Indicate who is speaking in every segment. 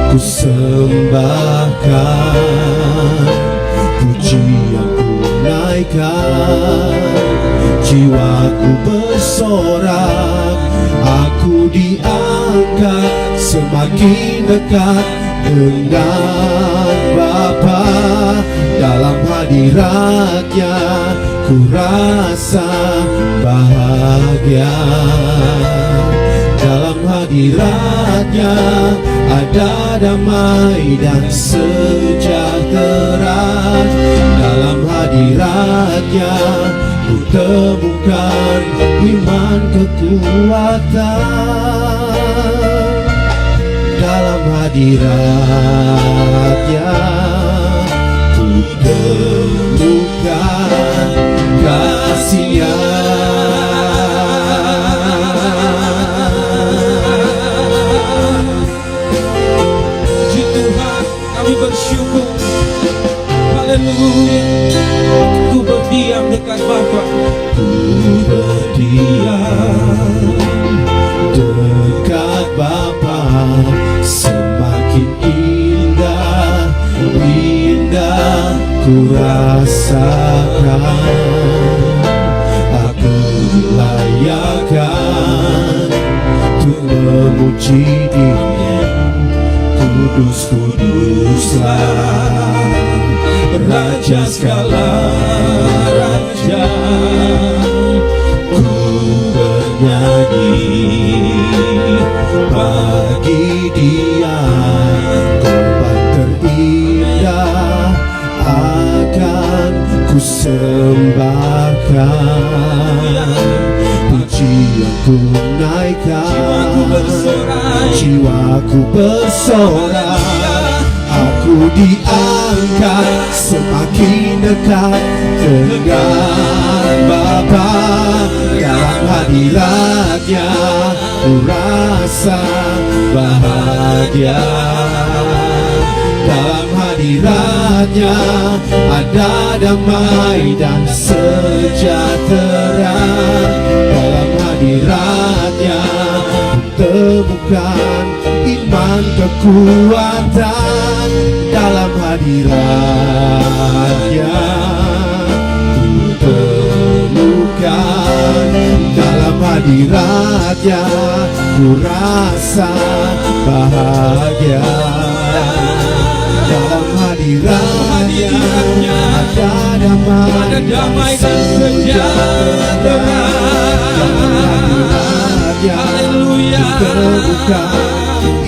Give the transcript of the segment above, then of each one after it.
Speaker 1: ku sembahkan, pujian ku naikkan, jiwaku bersorak, aku diangkat semakin dekat dengan Bapa. Dalam hadiratnya ku rasa bahagia. Dalam hadiratnya ada damai dan sejahtera. Dalam hadiratnya ku temukan iman kekuatan. Dalam hadiratnya ku temukan kasih-Nya.
Speaker 2: Puji Tuhan, kami bersyukur. Haleluya. Ku berdiam dekat Bapa.
Speaker 1: Ku berdiam dekat Bapa, semakin indah, indah ku rasakan. Aku dilayakkan untuk memuji Dia. Kudus, kuduslah Raja segala raja. Ku bernyanyi bagi Dia, korban terindah akan ku sembahkan, pujian ku naikkan, jiwaku bersorak, aku diangkat semakin dekat dengan Bapa. Dalam hadiratnya ku rasa bahagia. Dalam hadiratnya ada damai dan sejahtera. Dalam hadiratnya ku temukan iman kekuatan. Dalam hadiratnya ku temukan. Dalam hadiratnya ku rasa bahagia. Dalam hadiratnya ada damai dan sejahtera. Dalam hadiratnya ku temukan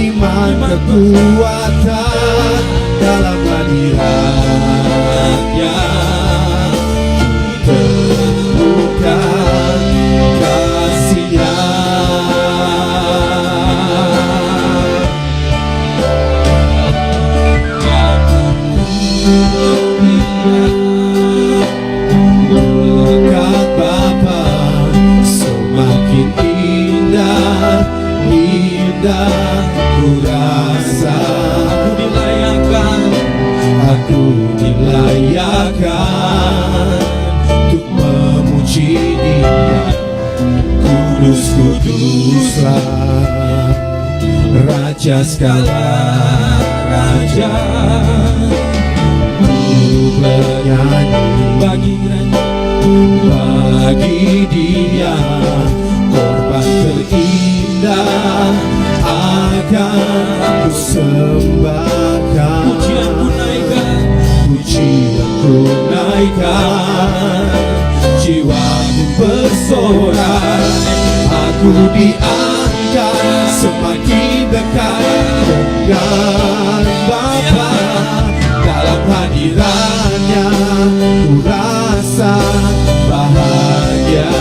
Speaker 1: iman kekuatan. Dalam hadiratnya ku temukan kasih-Nya. Dekat Bapa semakin indah, indah ku rasa. Aku dilayakkan untuk memuji Dia. Kudus, kuduslah Raja segala raja. Ku bernyanyi bagi Dia, korban terindah akan ku sembahkan, pujian ku naikkan, jiwaku bersorak, aku diangkat semakin dekat dengan Bapa. Dalam hadiratnya ku rasa bahagia.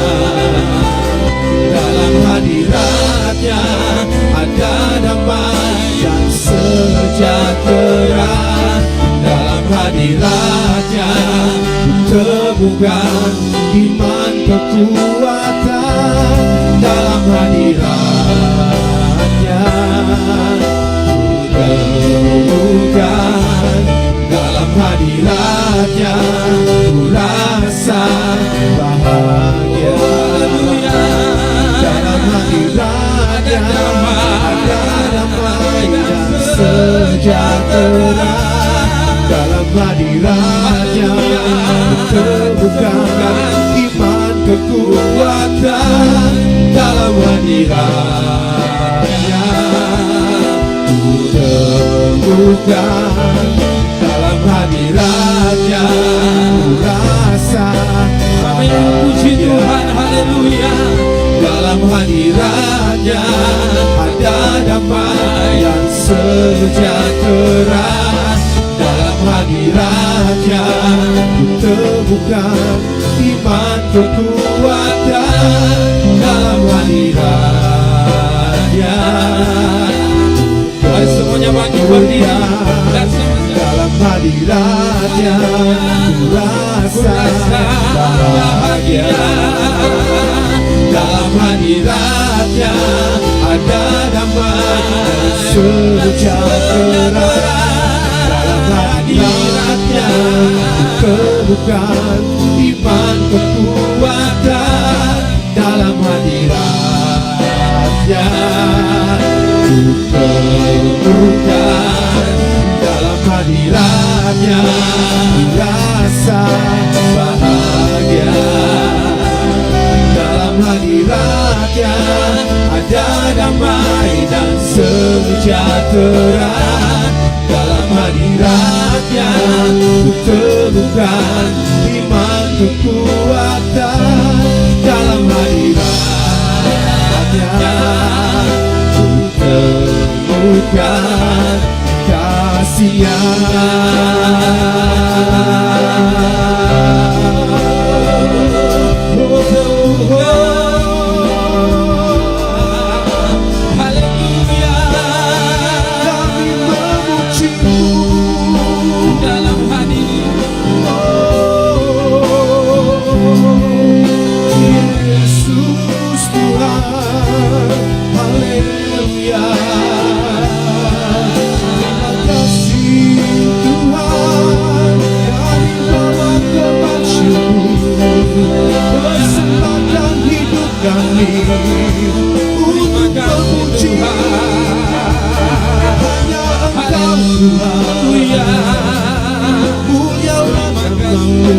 Speaker 1: Dalam hadiratnya ada damai dan sejahtera. Dalam hadiratnya ku temukan iman kekuatan. Dalam hadiratnya ku temukan. Dalam hadiratnya ku rasa bahagia. Dalam hadiratnya ada damai dan sejahtera. sejahtera dalam hadiratnya. Temukan iman kekuatan dalam hadiratnya. Temukan dalam hadiratnya. Rasa
Speaker 2: Puji Tuhan, haleluya.
Speaker 1: dalam hadiratnya ada damai dan sejahtera. Dalam hadiratnya kutemukan iman kekuatan. Dalam hadiratnya
Speaker 2: Mari semuanya bangkit berdiri dan sama-sama.
Speaker 1: dalam hadiratnya ku rasa bahagia. Dalam hadiratnya ada damai dan sejahtera. Dalam hadiratnya ku temukan iman kekuatan. Dalam hadiratnya ku temukan. Dalam hadiratnya ku rasa bahagia. Dalam hadiratnya ada damai dan sejahtera. Dalam hadiratnya ku temukan iman kekuatan. Dalam hadiratnya ku temukan kasih-Nya.
Speaker 2: Haleluya.
Speaker 1: Kami memuji-Mu
Speaker 2: Dalam
Speaker 1: Yesus Tuhan. Haleluya. Terima kasih Tuhan, kami bawa kepada-Mu persembahkan hidup kami untuk memuji hanya Engkau Tuhan. Mulialah nama-Mu.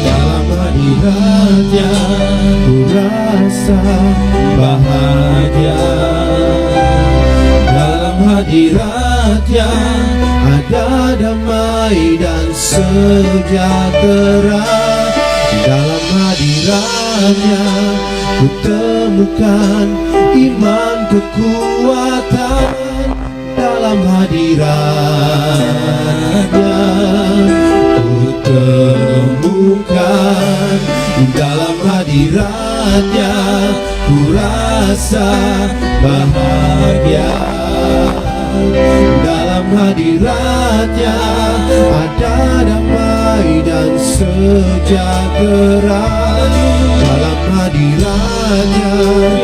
Speaker 1: Dalam hadiratnya ku rasa bahagia. Dalam hadiratnya ada damai dan sejahtera. Dalam hadiratnya ku temukan iman kekuatan. Dalam hadiratnya ku temukan. Dalam hadiratnya ku rasa bahagia. Dalam hadiratnya ada damai dan sejahtera. Dalam hadiratnya ku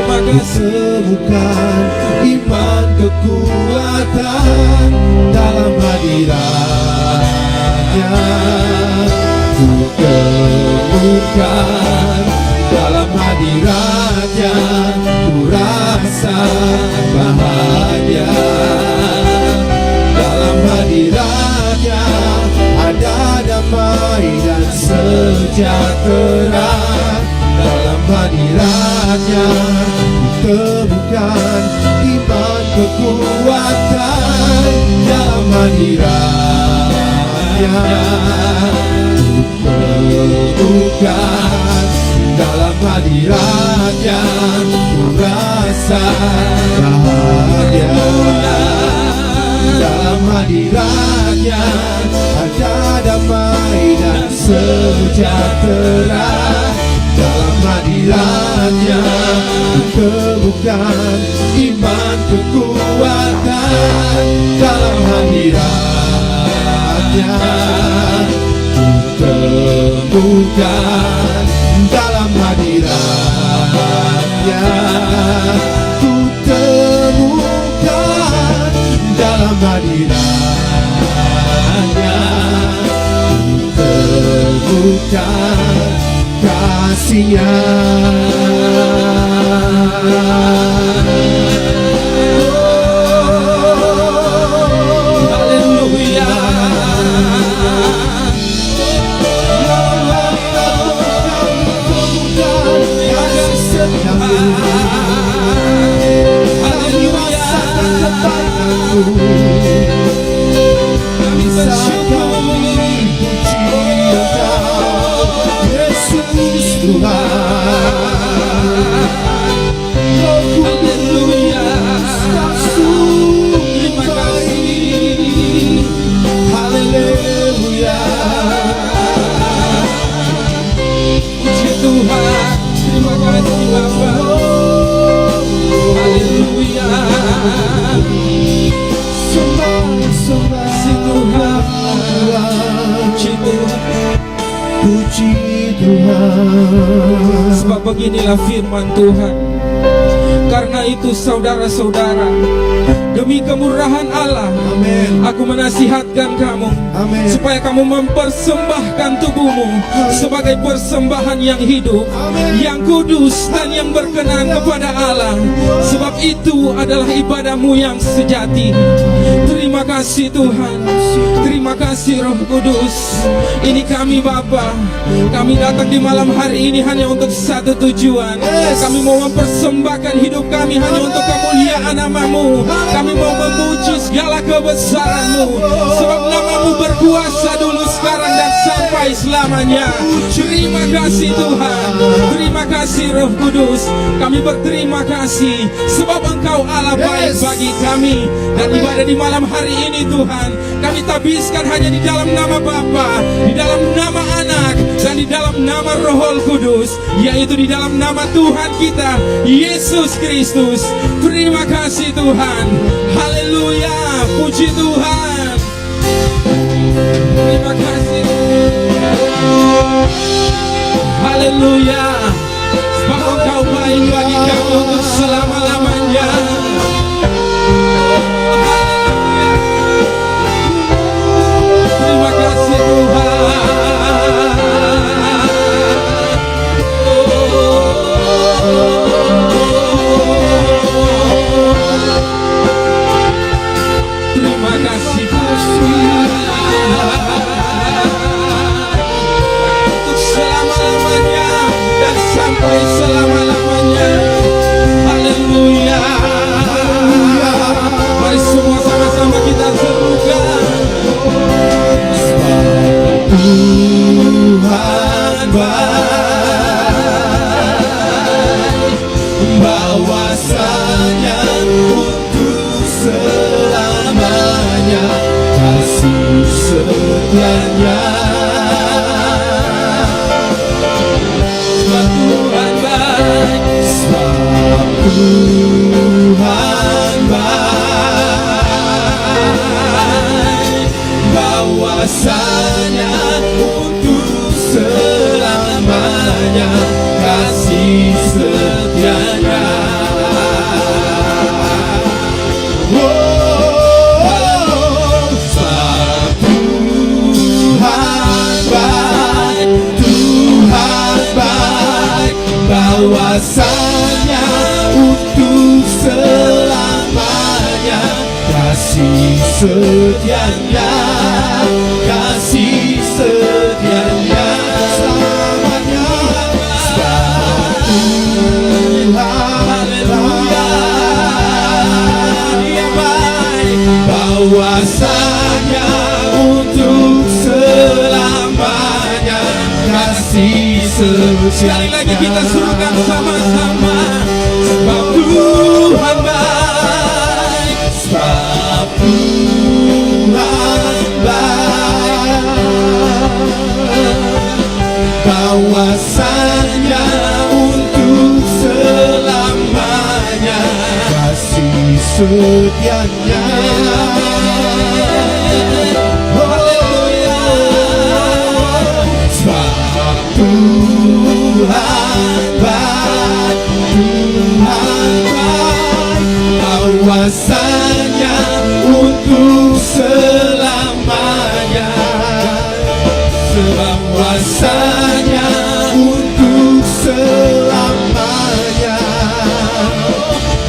Speaker 1: temukan iman kekuatan. Dalam hadiratnya ku temukan. Dalam hadiratnya ku rasa bahagia. Dalam hadiratnya ada damai dan sejahtera. Dalam hadiratnya ku temukan iman kekuatan. Dalam hadiratnya ku temukan. Dalam hadiratnya ku rasa bahagia. Dalam hadiratnya ada damai dan sejahtera. Dalam hadiratnya temukan iman kekuatan dalam hadiratnya. Ku temukan dalam hadiratnya. Ku temukan dalam hadiratnya. Ku temukan kasih-Nya.
Speaker 2: Haleluya. Kami bersyukur,
Speaker 1: puji Engkau, Yesus Tuhan.
Speaker 2: haleluya. Terima kasih.
Speaker 1: Haleluya.
Speaker 2: Puji Tuhan. Terima kasih Bapa. Haleluya. Puji Tuhan. Puji Tuhan.
Speaker 1: Puji Tuhan.
Speaker 2: Sebab beginilah firman Tuhan. Karena itu saudara-saudara, demi kemurahan Allah,
Speaker 1: Amin.
Speaker 2: aku menasihatkan kamu
Speaker 1: Amin.
Speaker 2: supaya kamu mempersembahkan tubuhmu sebagai persembahan yang hidup,
Speaker 1: Amin.
Speaker 2: yang kudus dan yang berkenan kepada Allah. Sebab itu adalah ibadahmu yang sejati. Terima kasih Tuhan. Terima kasih Roh Kudus. Ini kami Bapa. Kami datang di malam hari ini hanya untuk satu tujuan. Kami mau mempersembahkan hidup kami hanya untuk kemuliaan nama-Mu. Kami mau memuji segala kebesaran-Mu. Sebab nama-Mu berkuasa dulu, sekarang dan sampai selamanya. Terima kasih Tuhan. Terima kasih Roh Kudus. Kami berterima kasih sebab Engkau Allah baik bagi kami. Dan ibadah di malam hari ini Tuhan, kami tabiskan hanya di dalam nama Bapa, di dalam nama Anak, dan di dalam nama Roh Kudus, yaitu di dalam nama Tuhan kita Yesus Kristus. Terima kasih Tuhan. Haleluya. Puji Tuhan. Terima kasih. Haleluya. Sebab Engkau baik bagi kami untuk selama-lamanya. Terima kasih Tuhan. Terima kasih Tuhan. Untuk selama-lamanya dan sampai selama-lamanya. Haleluya. Mari semua sama-sama kita serukan.
Speaker 1: Tuhan baik, bahwasanya untuk selamanya kasih setia-Nya.
Speaker 2: Sebab Tuhan baik.
Speaker 1: Sebab Tuhan baik, bahwasanya untuk selamanya kasih setia-Nya. Oh, sebab Tuhan baik, Tuhan baik, bahwasanya untuk selamanya kasih setia-Nya, kasih setia-Nya selamanya. Sebab Tuhan Dia baik, bahwasanya untuk selamanya kasih setia-Nya.
Speaker 2: Sekali lagi kita suruhkan sama-sama. Sebab Tuhan baik.
Speaker 1: Sebab Tuhan baik, bahwasanya untuk selamanya setianya. Sebab Tuhan baik, Tuhan baik, awasannya untuk selamanya. Sebab kuasanya untuk selamanya,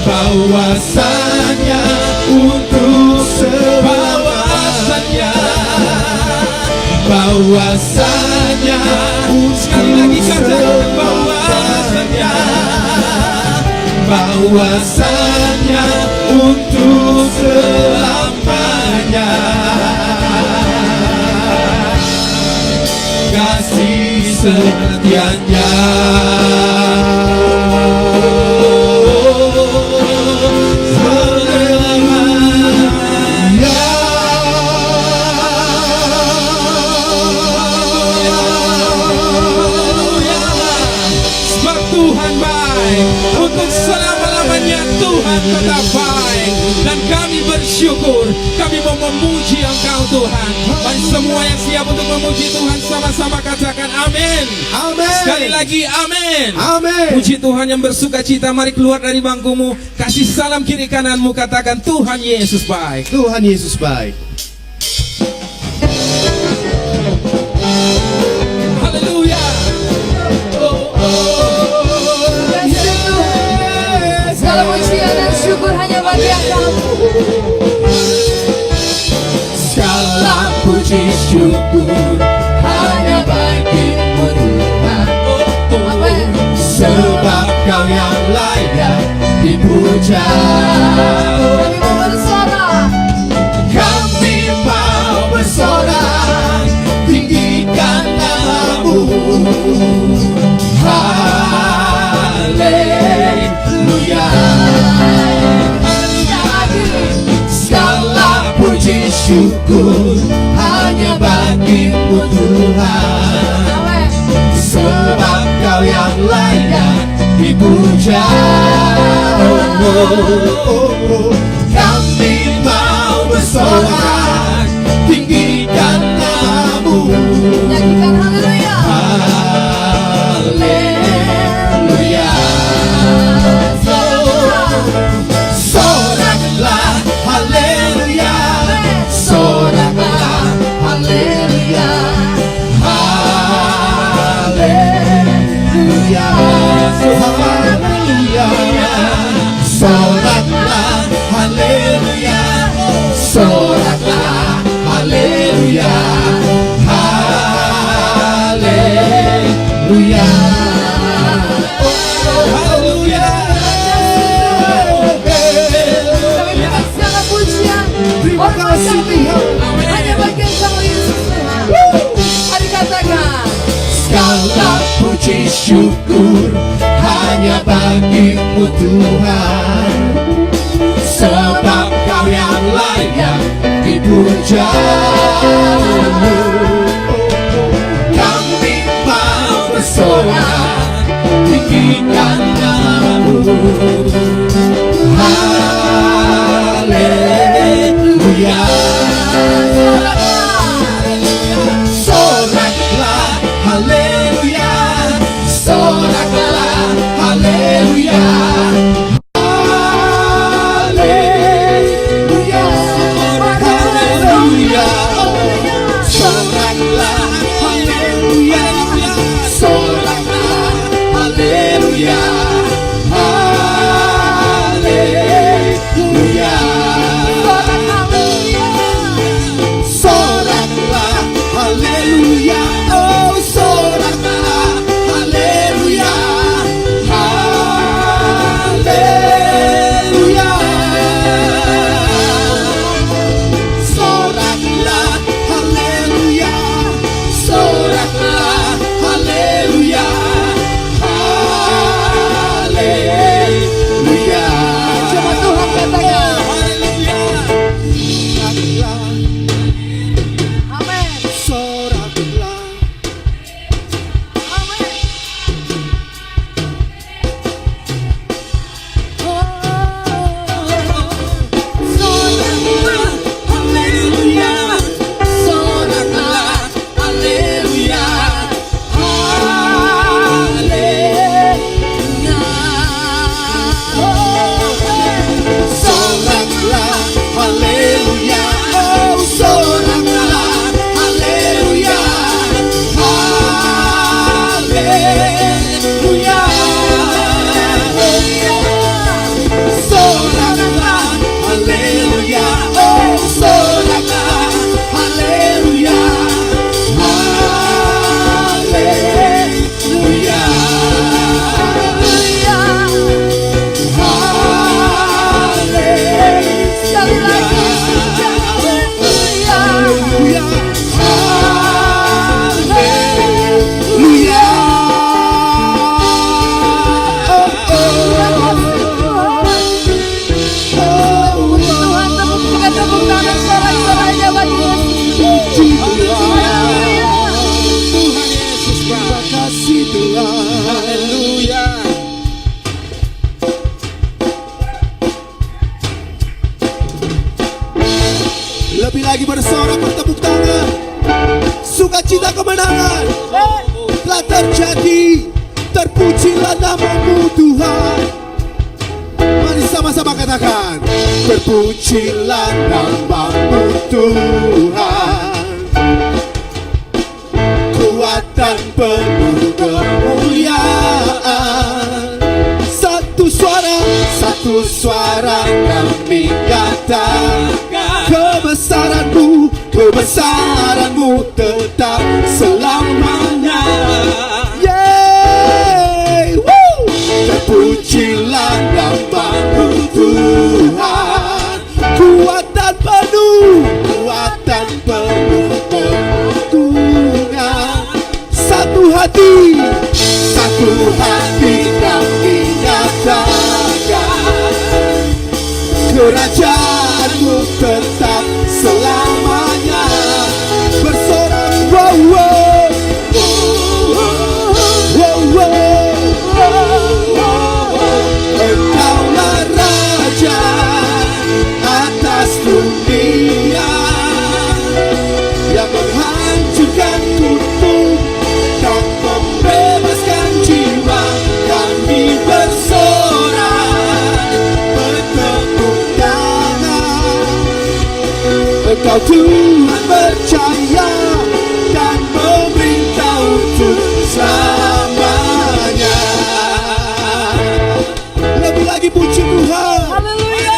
Speaker 1: bahwasanya untuk selamanya, bahwasanya
Speaker 2: Sekali lagi katakan bahwasanya,
Speaker 1: bahwasanya untuk selamanya. Kasih setianya.
Speaker 2: sebab Tuhan baik, untuk selama-lamanya Tuhan tetap baik. Dan kami bersyukur, kami mau memuji Engkau Tuhan. Bagi semua yang siap untuk memuji Tuhan, sama-sama katakan amin.
Speaker 1: Amin.
Speaker 2: Sekali lagi amin.
Speaker 1: Amin.
Speaker 2: Puji Tuhan yang bersuka cita. Mari keluar dari bangkumu, kasih salam kiri kananmu, katakan Tuhan Yesus baik.
Speaker 1: Tuhan Yesus baik.
Speaker 2: Haleluya.
Speaker 3: Segala pujian dan syukur hanya bagi Engkau.
Speaker 1: Segala puji syukur hanya bagimu Tuhan.
Speaker 3: Amin.
Speaker 1: Sebab Kau yang layak dipuja.
Speaker 3: Kami mau bersorak.
Speaker 1: Kami mau bersorak, tinggikan nama-Mu. Haleluya. Segala puji syukur hanya bagimu Tuhan.
Speaker 3: Amin.
Speaker 1: Sebab Kau yang layak dipuja. Kami mau bersorak, tinggikan nama-Mu.
Speaker 3: Nyanyikan haleluya.
Speaker 1: Haleluya. Soraklah haleluya. Soraklah haleluya. Haleluya. Haleluya. Soraklah haleluya. Soraklah haleluya. Haleluya. Haleluya.
Speaker 3: Kami berikan segala pujian,
Speaker 1: Terima
Speaker 3: hormat
Speaker 1: kasih,
Speaker 3: kami
Speaker 2: Tuhan.
Speaker 3: hanya bagi Engkau Yesus Tuhan. Mari katakan.
Speaker 1: Segala puji syukur hanya bagimu Tuhan. Sebab Kau yang layak dipuja. Kami mau bersorak, tinggikan nama-Mu. Haleluya. Soraklah haleluya. Soraklah haleluya. Haleluya. Haleluya. hati. Terpujilah nama-Mu Tuhan. Mari sama-sama katakan, terpujilah nama-Mu Tuhan. Kuatan penuh kemuliaan. Satu suara kami katakan, kebesaran-Mu, kebesaran-Mu tetap selamanya. Yeay, woo! Terpujilah nama-Mu Tuhan. Kuatan penuh kemuliaan. Satu hati kami nyatakan, kerajaan-Mu tetap selamanya. Bersorak, wow, wow, wow, wow. Engkaulah Raja atas dunia, yang menghancurkan kutub dan membebaskan jiwa. Kami bersorak, bertepuk tangan. Engkau Tuhan percaya dan memerintah untuk selamanya. Lebih lagi puji Tuhan.
Speaker 3: Haleluya.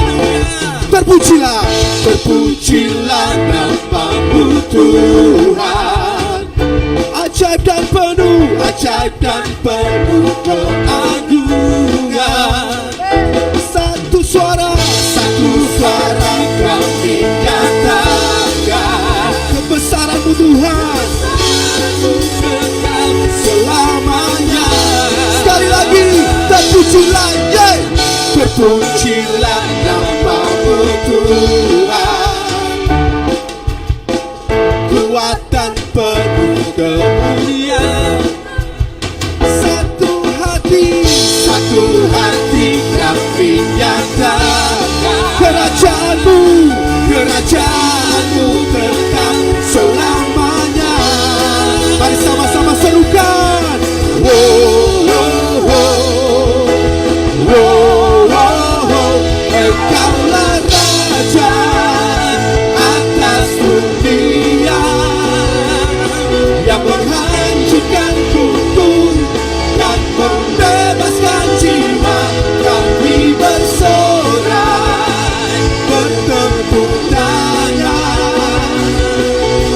Speaker 1: Terpujilah nama-Mu Tuhan. Ajaib dan penuh keagungan. Satu suara kami nyatakan, kebesaran-Mu Tuhan selamanya. Sekali lagi, terpujilah, yeah. Terpujilah nama-Mu Tuhan. Kuatan penuh kemuliaan. Satu hati kami nyatakan, kerajaan-Mu tetap selamanya. Mari sama-sama serukan. Wow, wow, wow, wow, wow. Engkaulah Raja atas dunia, yang menghancurkan kutub dan membebaskan jiwa. Kami bersorak, bertepuk tangan.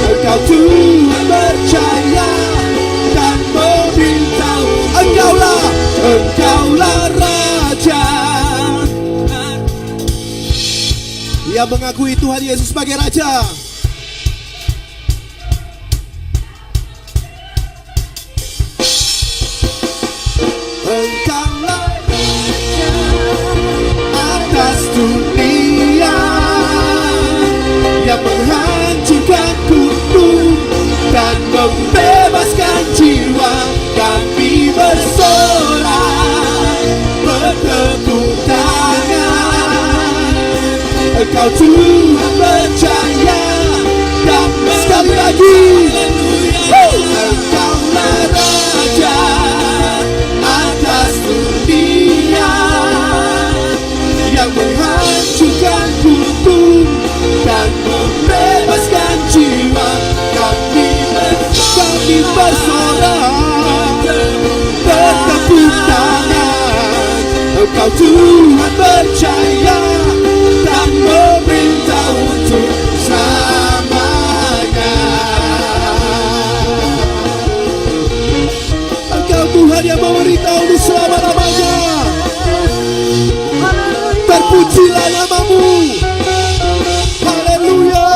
Speaker 1: Engkau Tuhan percaya dan memerintah. Engkaulah Raja. Ia mengakui Tuhan Yesus sebagai Raja. Engkaulah Raja atas dunia, yang menghancurkan kutub dan membebaskan jiwa. Kami bersorak, bertepuk tangan. Engkau Tuhan percaya dan sekali lagi, Engkaulah Raja atas dunia, yang menghancurkan kutub dan membebaskan jiwa. Kami bersorak, bertepuk tangan. Engkau Tuhan percaya dan memerintah untuk selamanya. Engkau Tuhan yang memerintah untuk selama-lamanya. Terpujilah nama-Mu. Haleluya.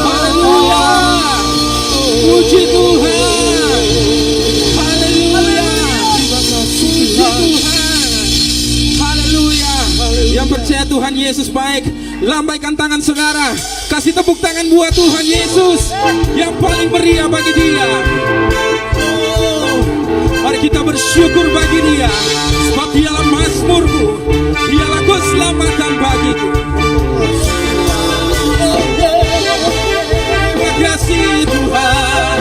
Speaker 2: Haleluya. Puji Tuhan. Haleluya. Puji Tuhan. Haleluya. Yang percaya Tuhan Yesus baik, lambaikan tangan saudara. Kasih tepuk tangan buat Tuhan Yesus yang paling meriah bagi Dia. Mari kita bersyukur bagi Dia, sebab Dialah mazmurku, Dialah keselamatan bagiku. Terima kasih Tuhan.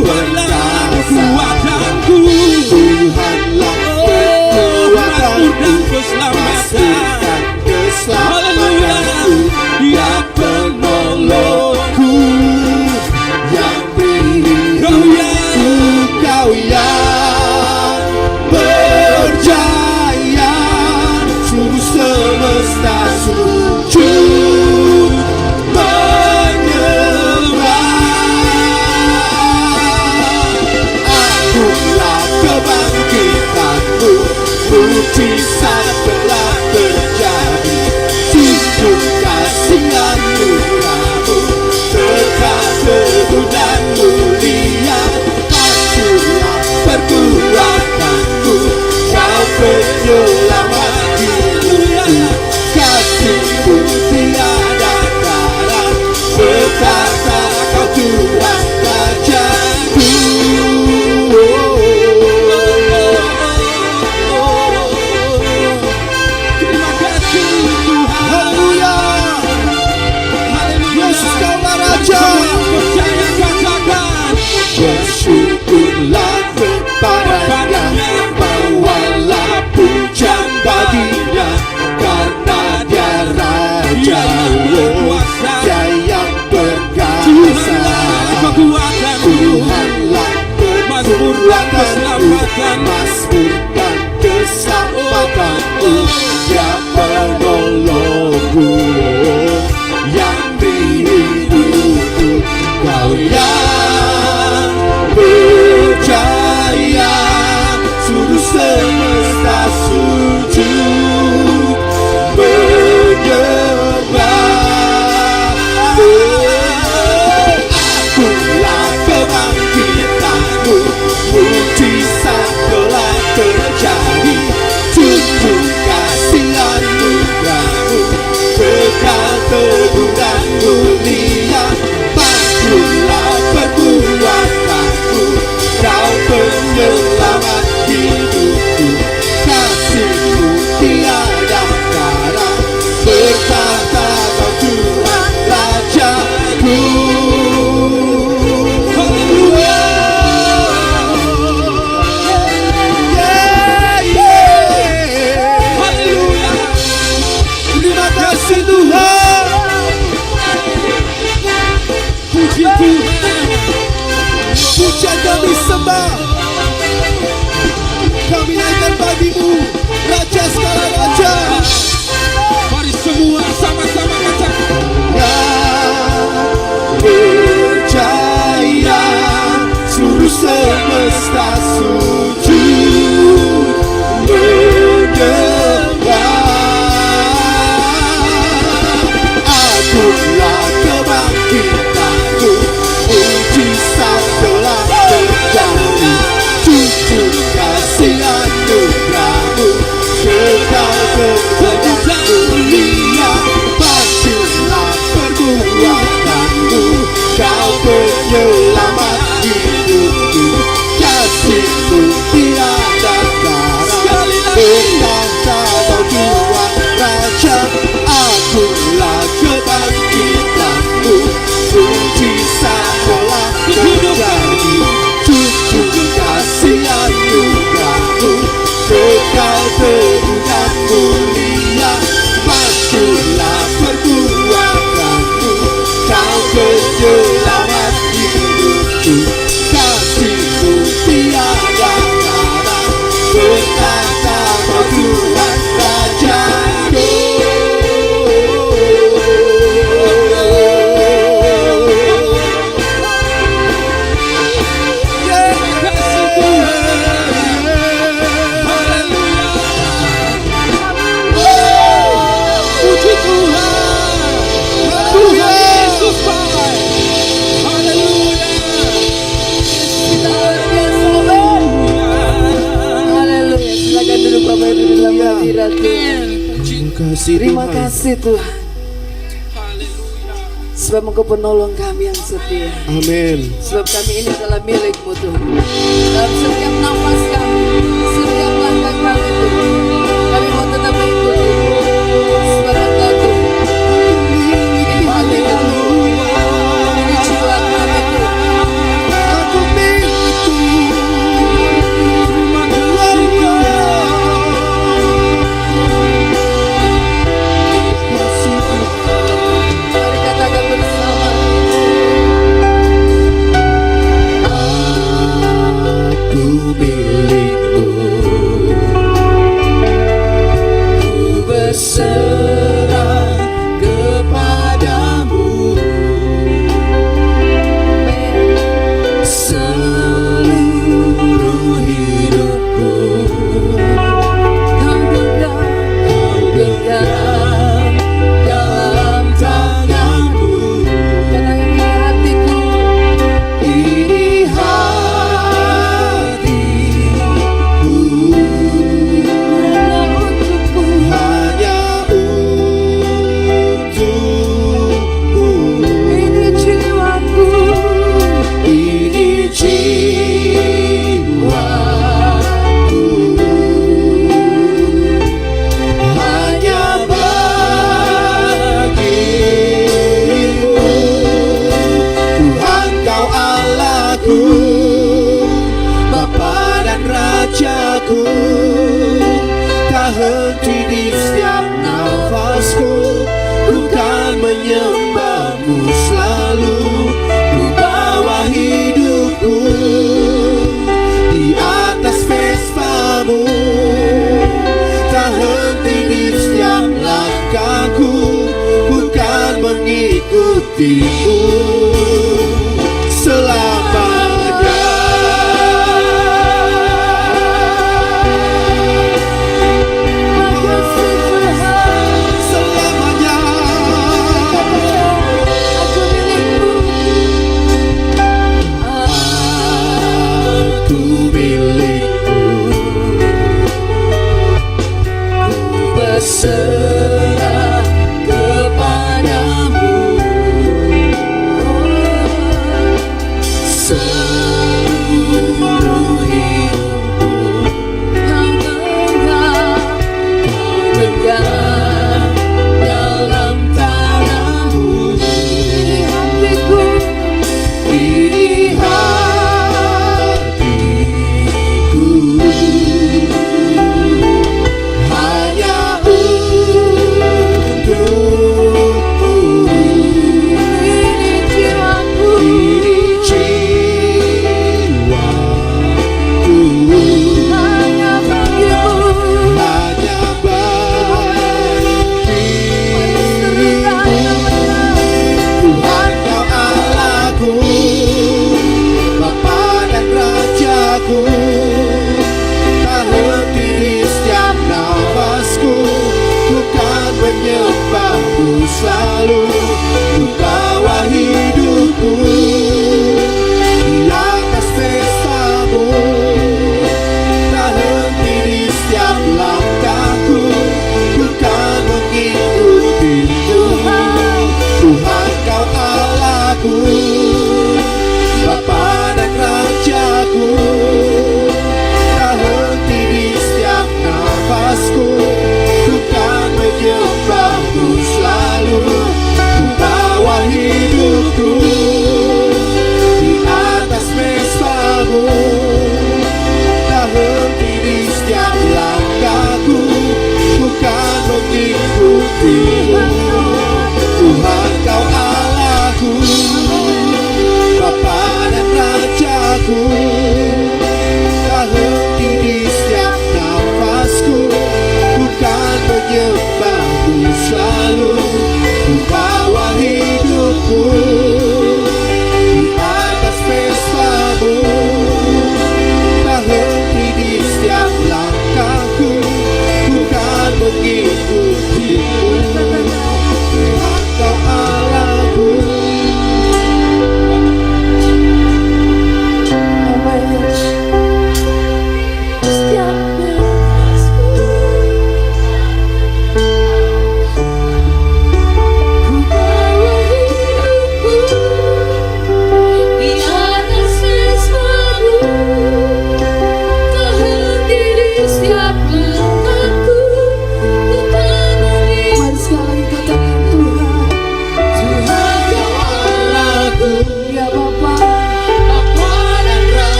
Speaker 2: Tuhanlah kekuatanku,
Speaker 1: Tuhanlah
Speaker 2: Mazmur dan
Speaker 1: keselamatan,
Speaker 2: keselamatan. Haleluya, ya penolongku,
Speaker 1: yang beri
Speaker 2: Kau yang
Speaker 1: Kau yang berjaya, seluruh semesta sujud menyembah. Akulah kebangkitanmu, mujizat telah terjadi. Sujud kasih anugerahmu, berkat teguh dan mulia. Akulah perbuatanku, Kau penyelamat hidupku. Kasih-Mu tiada tara, berkata Kau Tuhan Rajaku.
Speaker 2: terima kasih Tuhan.
Speaker 1: Haleluya,
Speaker 2: Haleluya.
Speaker 1: Yesus Kaulah Raja.
Speaker 2: Semua yang percaya katakan,
Speaker 1: Bersyukurlah kepadanya, bawalah pujian baginya, karena Dia Raja, Dia yang perkasa.
Speaker 2: Tuhanlah kekuatanku,
Speaker 1: Tuhanlah
Speaker 2: Mazmur dan keselamatan.
Speaker 1: Mazmur dan keselamatanku, Dia penolongku, yang beri hidupku. Kau yang berjaya, seluruh semesta sujud menyembah. Akulah kebangkitanmu, mujizat telah terjadi. Sujud kasih anugerahmu, kekal teguh dan mulia. Akulah perbuatanku, Kau penyelamat hidupku. Kasih-Mu tiada tara, berkata Kau Tuhan Rajaku.
Speaker 2: Haleluya. Haleluya.
Speaker 1: Terima kasih Tuhan.
Speaker 2: Puji Tuhan.
Speaker 1: Pujian kami sembah, kami naikkan bagi-Mu, Raja segala raja.
Speaker 2: Mari semua sama-sama katakan,
Speaker 1: Yang berjaya, seluruh semesta sujud menyembah. Akulah kebangkitanmu, mujizat telah terjadi. Sujud kasih anugerahmu, kekal teguh dan mulia. Pastilah perbuatanmu, Kau penyelamat hidupku. Kasih-Mu tiada tara, berkata Kau Tuhan Raja. Akulah kebangkitanmu, mujizat telah terjadi. Sujud kasih anugerahmu, kekal teguh dan mulia. Pastilah perbuatanmu, Kau penyelamat hidupku. Kasih-Mu tiada tara, berkata Kau Tuhan Rajaku.
Speaker 2: terima kasih Tuhan. Haleluya.
Speaker 1: Puji Tuhan,
Speaker 2: Tuhan Yesus Pai. Haleluya.
Speaker 3: Haleluya. Silakan duduk Bapak Ibu di dalam hadirat Tuhan. Terima kasih Tuhan,
Speaker 2: Haleluya.
Speaker 3: sebab Engkau penolong kami yang setia.
Speaker 1: Amin.
Speaker 3: Sebab kami ini adalah milik-Mu Tuhan. Dalam setiap nafas kami, setiap langkah kami Tuhan, kami mau tetap mengikuti. Sebab Engkau Tuhan, ini hati kami, ini jiwa kami Tuhan.
Speaker 1: Aku henti di setiap nafasku. Ku kan menyembahmu selalu. Ku bawa hidupku di atas Vespamu. Tak henti di setiap langkahku. Ku kan mengikutimu selamanya. Selamanya.
Speaker 3: Aku milikmu.
Speaker 1: Aku milikmu. Ku berserah kepadamu.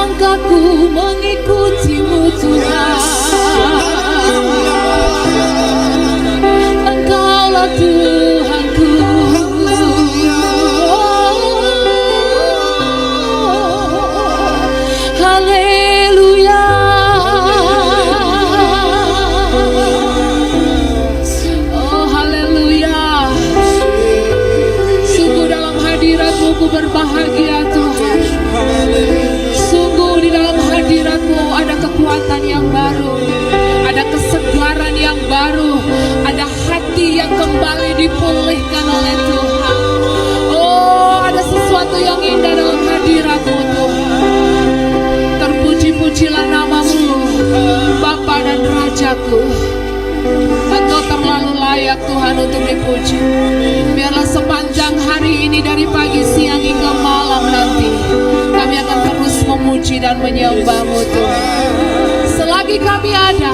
Speaker 3: langkahku mengikutimu Tuhan. Engkaulah Tuhanku. Haleluya. Oh haleluya. Sungguh dalam hadirat-Mu ku berbahagia Tuhan. Sungguh di dalam hadirat-Mu ada kekuatan yang baru, ada kesegaran yang baru, ada hati yang kembali dipulihkan oleh Tuhan. Oh, ada sesuatu yang indah dalam hadirat-Mu Tuhan. Terpuji-pujilah nama-Mu, Bapa dan Rajaku. Engkau terlalu layak Tuhan untuk dipuji. Biarlah sepanjang hari ini dari pagi, siang hingga malam nanti kami akan terus memuji dan menyembah-Mu Tuhan. Selagi kami ada,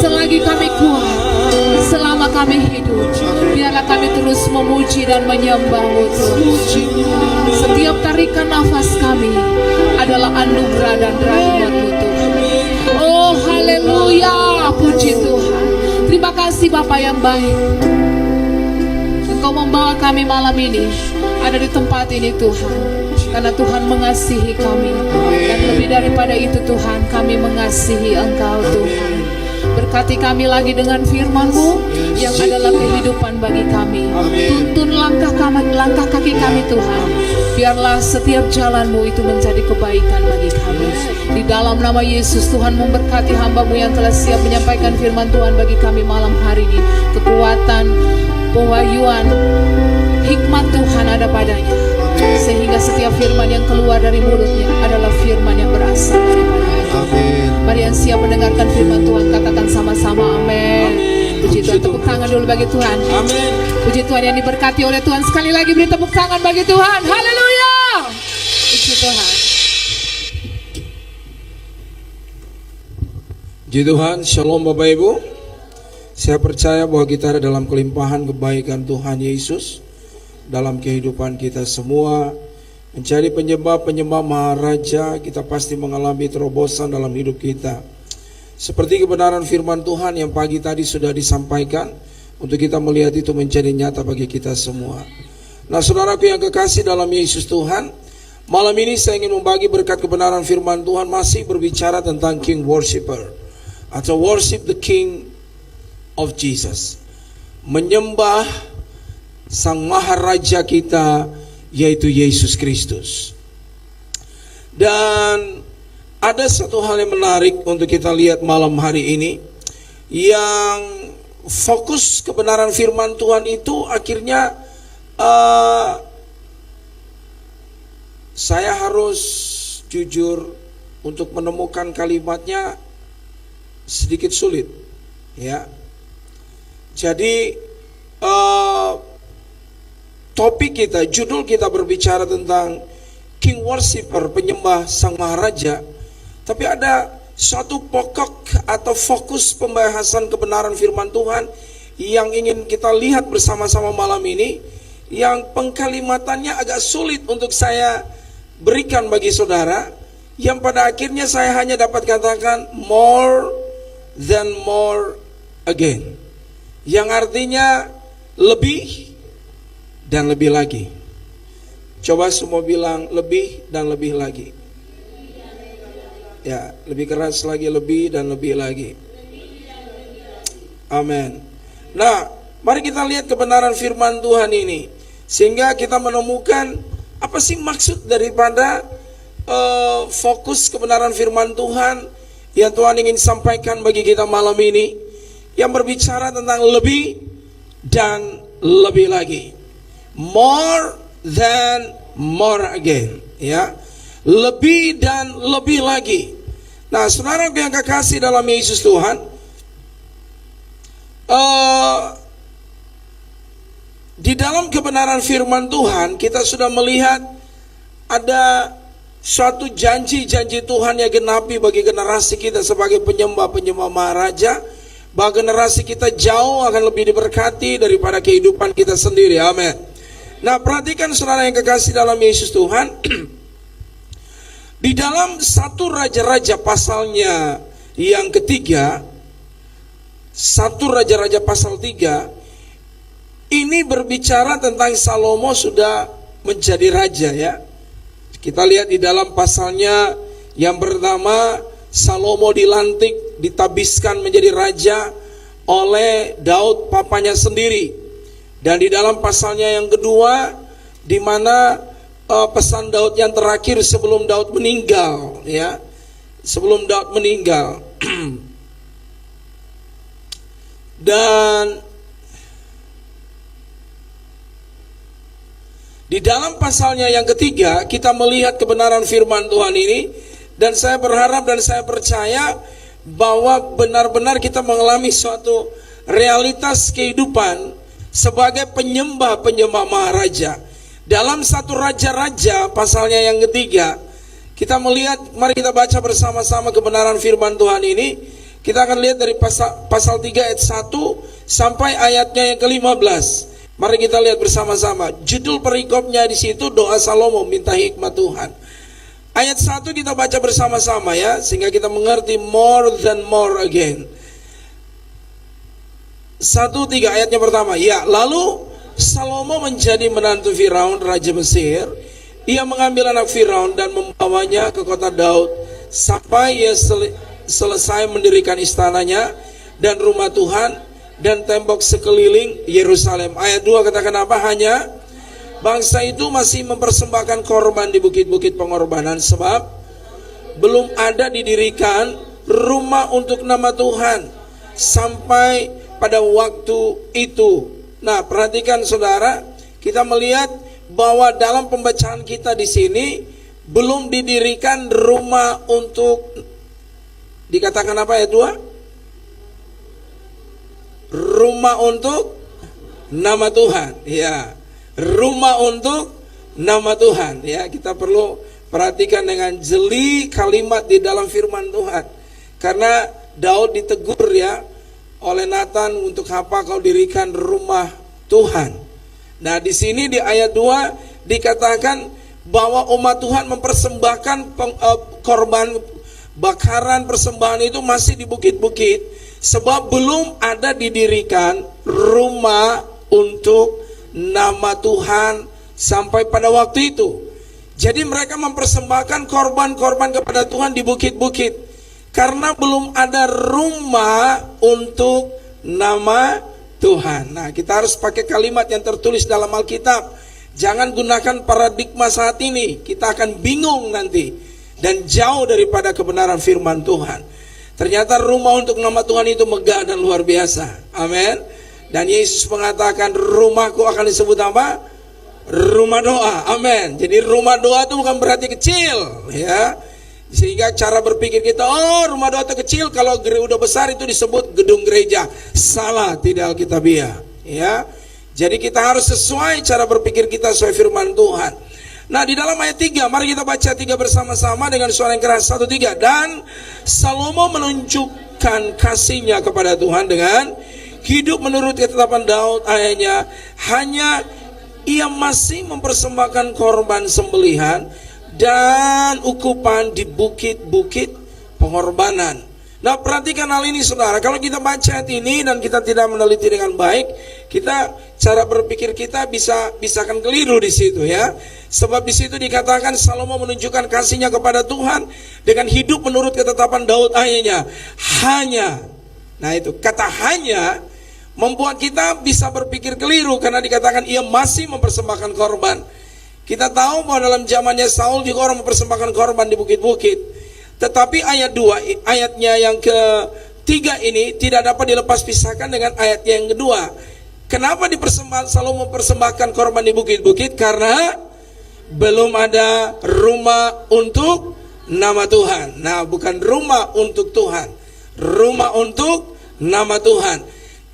Speaker 3: selagi kami kuat, selama kami hidup, biarlah kami terus memuji dan menyembah-Mu Tuhan. Setiap tarikan nafas kami adalah anugerah dan rahmat-Mu Tuhan. Oh haleluya, puji Tuhan. Terima kasih Bapa yang baik. Engkau membawa kami malam ini ada di tempat ini Tuhan, karena Tuhan mengasihi kami. Dan lebih daripada itu Tuhan, kami mengasihi Engkau Tuhan. Berkati kami lagi dengan firman-Mu yang adalah kehidupan bagi kami. Tuntun langkah kaki kami Tuhan. Biarlah setiap jalan-Mu itu menjadi kebaikan bagi kami. Di dalam nama Yesus, Tuhan memberkati hamba-Mu yang telah siap menyampaikan firman Tuhan bagi kami malam hari ini. Kekuatan, pewahyuan, hikmat Tuhan ada padanya, sehingga setiap firman yang keluar dari mulutnya adalah firman yang berasal daripada Amin. Mari yang siap mendengarkan firman Tuhan katakan sama-sama amin. Puji Tuhan, tepuk tangan dulu bagi Tuhan. Amin. Puji Tuhan yang diberkati oleh Tuhan. Sekali lagi beri tepuk tangan bagi Tuhan. Haleluya. Puji Tuhan.
Speaker 2: Puji Tuhan, shalom Bapak Ibu. Saya percaya bahwa kita ada dalam kelimpahan kebaikan Tuhan Yesus dalam kehidupan kita semua. Mencari penyembah-penyembah Maharaja, kita pasti mengalami terobosan dalam hidup kita. Seperti kebenaran firman Tuhan yang pagi tadi sudah disampaikan, untuk kita melihat itu menjadi nyata bagi kita semua. Nah saudaraku yang kekasih dalam Yesus Tuhan, malam ini saya ingin membagi berkat kebenaran firman Tuhan, masih berbicara tentang King Worshipper, atau worship the King of Jesus. Menyembah Sang Maharaja kita, yaitu Yesus Kristus. Dan ada satu hal yang menarik untuk kita lihat malam hari ini, yang fokus kebenaran firman Tuhan itu akhirnya saya harus jujur untuk menemukan kalimatnya sedikit sulit, ya. Jadi topik kita, judul kita berbicara tentang King Worshipper, penyembah Sang Maharaja. Tapi ada suatu pokok atau fokus pembahasan kebenaran firman Tuhan yang ingin kita lihat bersama-sama malam ini, yang pengkalimatannya agak sulit untuk saya berikan bagi saudara, yang pada akhirnya saya hanya dapat katakan more than more again, yang artinya lebih dan lebih lagi. Coba semua bilang lebih dan lebih lagi. Ya, lebih keras lagi, lebih dan lebih lagi. Amin. Nah, mari kita lihat kebenaran firman Tuhan ini, sehingga kita menemukan apa sih maksud daripada fokus kebenaran firman Tuhan yang Tuhan ingin sampaikan bagi kita malam ini, yang berbicara tentang lebih dan lebih lagi. More than more again, ya. Lebih dan lebih lagi. Nah, saudara yang kekasih dalam Yesus Tuhan, di dalam kebenaran firman Tuhan kita sudah melihat ada suatu janji-janji Tuhan yang genapi bagi generasi kita sebagai penyembah-penyembah Maharaja, bahwa generasi kita jauh akan lebih diberkati daripada kehidupan kita sendiri. Amin. Nah, perhatikan saudara yang kekasih dalam Yesus Tuhan,
Speaker 4: Di dalam 1 Raja-Raja pasalnya yang ketiga, 1 Raja-Raja pasal 3, ini berbicara tentang Salomo sudah menjadi raja ya. Kita lihat di dalam pasalnya yang pertama, Salomo dilantik, ditabiskan menjadi raja oleh Daud papanya sendiri. Dan di dalam pasalnya yang kedua, di mana pesan Daud yang terakhir sebelum Daud meninggal ya. Sebelum Daud meninggal. Dan di dalam pasalnya yang ketiga, kita melihat kebenaran firman Tuhan ini. Dan saya berharap dan saya percaya bahwa benar-benar kita mengalami suatu realitas kehidupan sebagai penyembah-penyembah maharaja. Dalam 1 Raja-Raja pasalnya yang ketiga, kita melihat, mari kita baca bersama-sama kebenaran firman Tuhan ini. Kita akan lihat dari pasal 3 ayat 1 sampai ayatnya yang ke-15. Mari kita lihat bersama-sama. Judul perikopnya di situ doa Salomo minta hikmat Tuhan. Ayat 1 kita baca bersama-sama ya, sehingga kita mengerti more than more again. 1-3 ayatnya pertama. Ya, lalu Salomo menjadi menantu Firaun raja Mesir. Ia mengambil anak Firaun dan membawanya ke kota Daud sampai ia selesai mendirikan istananya dan rumah Tuhan dan tembok sekeliling Yerusalem. Ayat 2 katakan apa? Hanya bangsa itu masih mempersembahkan korban di bukit-bukit pengorbanan, sebab belum ada didirikan rumah untuk nama Tuhan sampai pada waktu itu. Nah, perhatikan saudara, kita melihat bahwa dalam pembacaan kita di sini belum didirikan rumah untuk, dikatakan apa ya 2? Rumah untuk nama Tuhan, ya. Rumah untuk nama Tuhan ya. Kita perlu perhatikan dengan jeli kalimat di dalam firman Tuhan. Karena Daud ditegur ya oleh Nathan, untuk apa kau dirikan rumah Tuhan. Nah, di sini di ayat 2 dikatakan bahwa umat Tuhan mempersembahkan korban bakaran persembahan itu masih di bukit-bukit, sebab belum ada didirikan rumah untuk nama Tuhan sampai pada waktu itu. Jadi mereka mempersembahkan korban-korban kepada Tuhan di bukit-bukit karena belum ada rumah untuk nama Tuhan. Nah, kita harus pakai kalimat yang tertulis dalam Alkitab. Jangan gunakan paradigma saat ini, kita akan bingung nanti dan jauh daripada kebenaran firman Tuhan. Ternyata rumah untuk nama Tuhan itu megah dan luar biasa. Amin. Dan Yesus mengatakan rumahku akan disebut apa? Rumah doa. Amin. Jadi rumah doa itu bukan berarti kecil ya. Sehingga cara berpikir kita, oh rumah doa itu kecil, kalau udah besar itu disebut gedung gereja. Salah, tidak alkitabiah ya. Jadi kita harus sesuai cara berpikir kita sesuai firman Tuhan. Nah, di dalam ayat 3, mari kita baca 3 bersama-sama dengan suara yang keras. 1-3. Dan Salomo menunjukkan kasihnya kepada Tuhan dengan hidup menurut ketetapan Daud ayahnya. Hanya ia masih mempersembahkan korban sembelihan dan ukupan di bukit-bukit pengorbanan. Nah, perhatikan hal ini saudara. Kalau kita baca ayat ini dan kita tidak meneliti dengan baik, kita cara berpikir kita bisakan keliru di situ ya. Sebab di situ dikatakan Salomo menunjukkan kasihnya kepada Tuhan dengan hidup menurut ketetapan Daud ayahnya. Hanya, nah itu kata hanya membuat kita bisa berpikir keliru karena dikatakan ia masih mempersembahkan korban. Kita tahu bahwa dalam zamannya Saul juga orang mempersembahkan korban di bukit-bukit. Tetapi ayat 2, ayatnya yang ketiga ini tidak dapat dilepas pisahkan dengan ayat yang kedua. Kenapa Salomo mempersembahkan korban di bukit-bukit? Karena belum ada rumah untuk nama Tuhan. Nah, bukan rumah untuk Tuhan, rumah untuk nama Tuhan.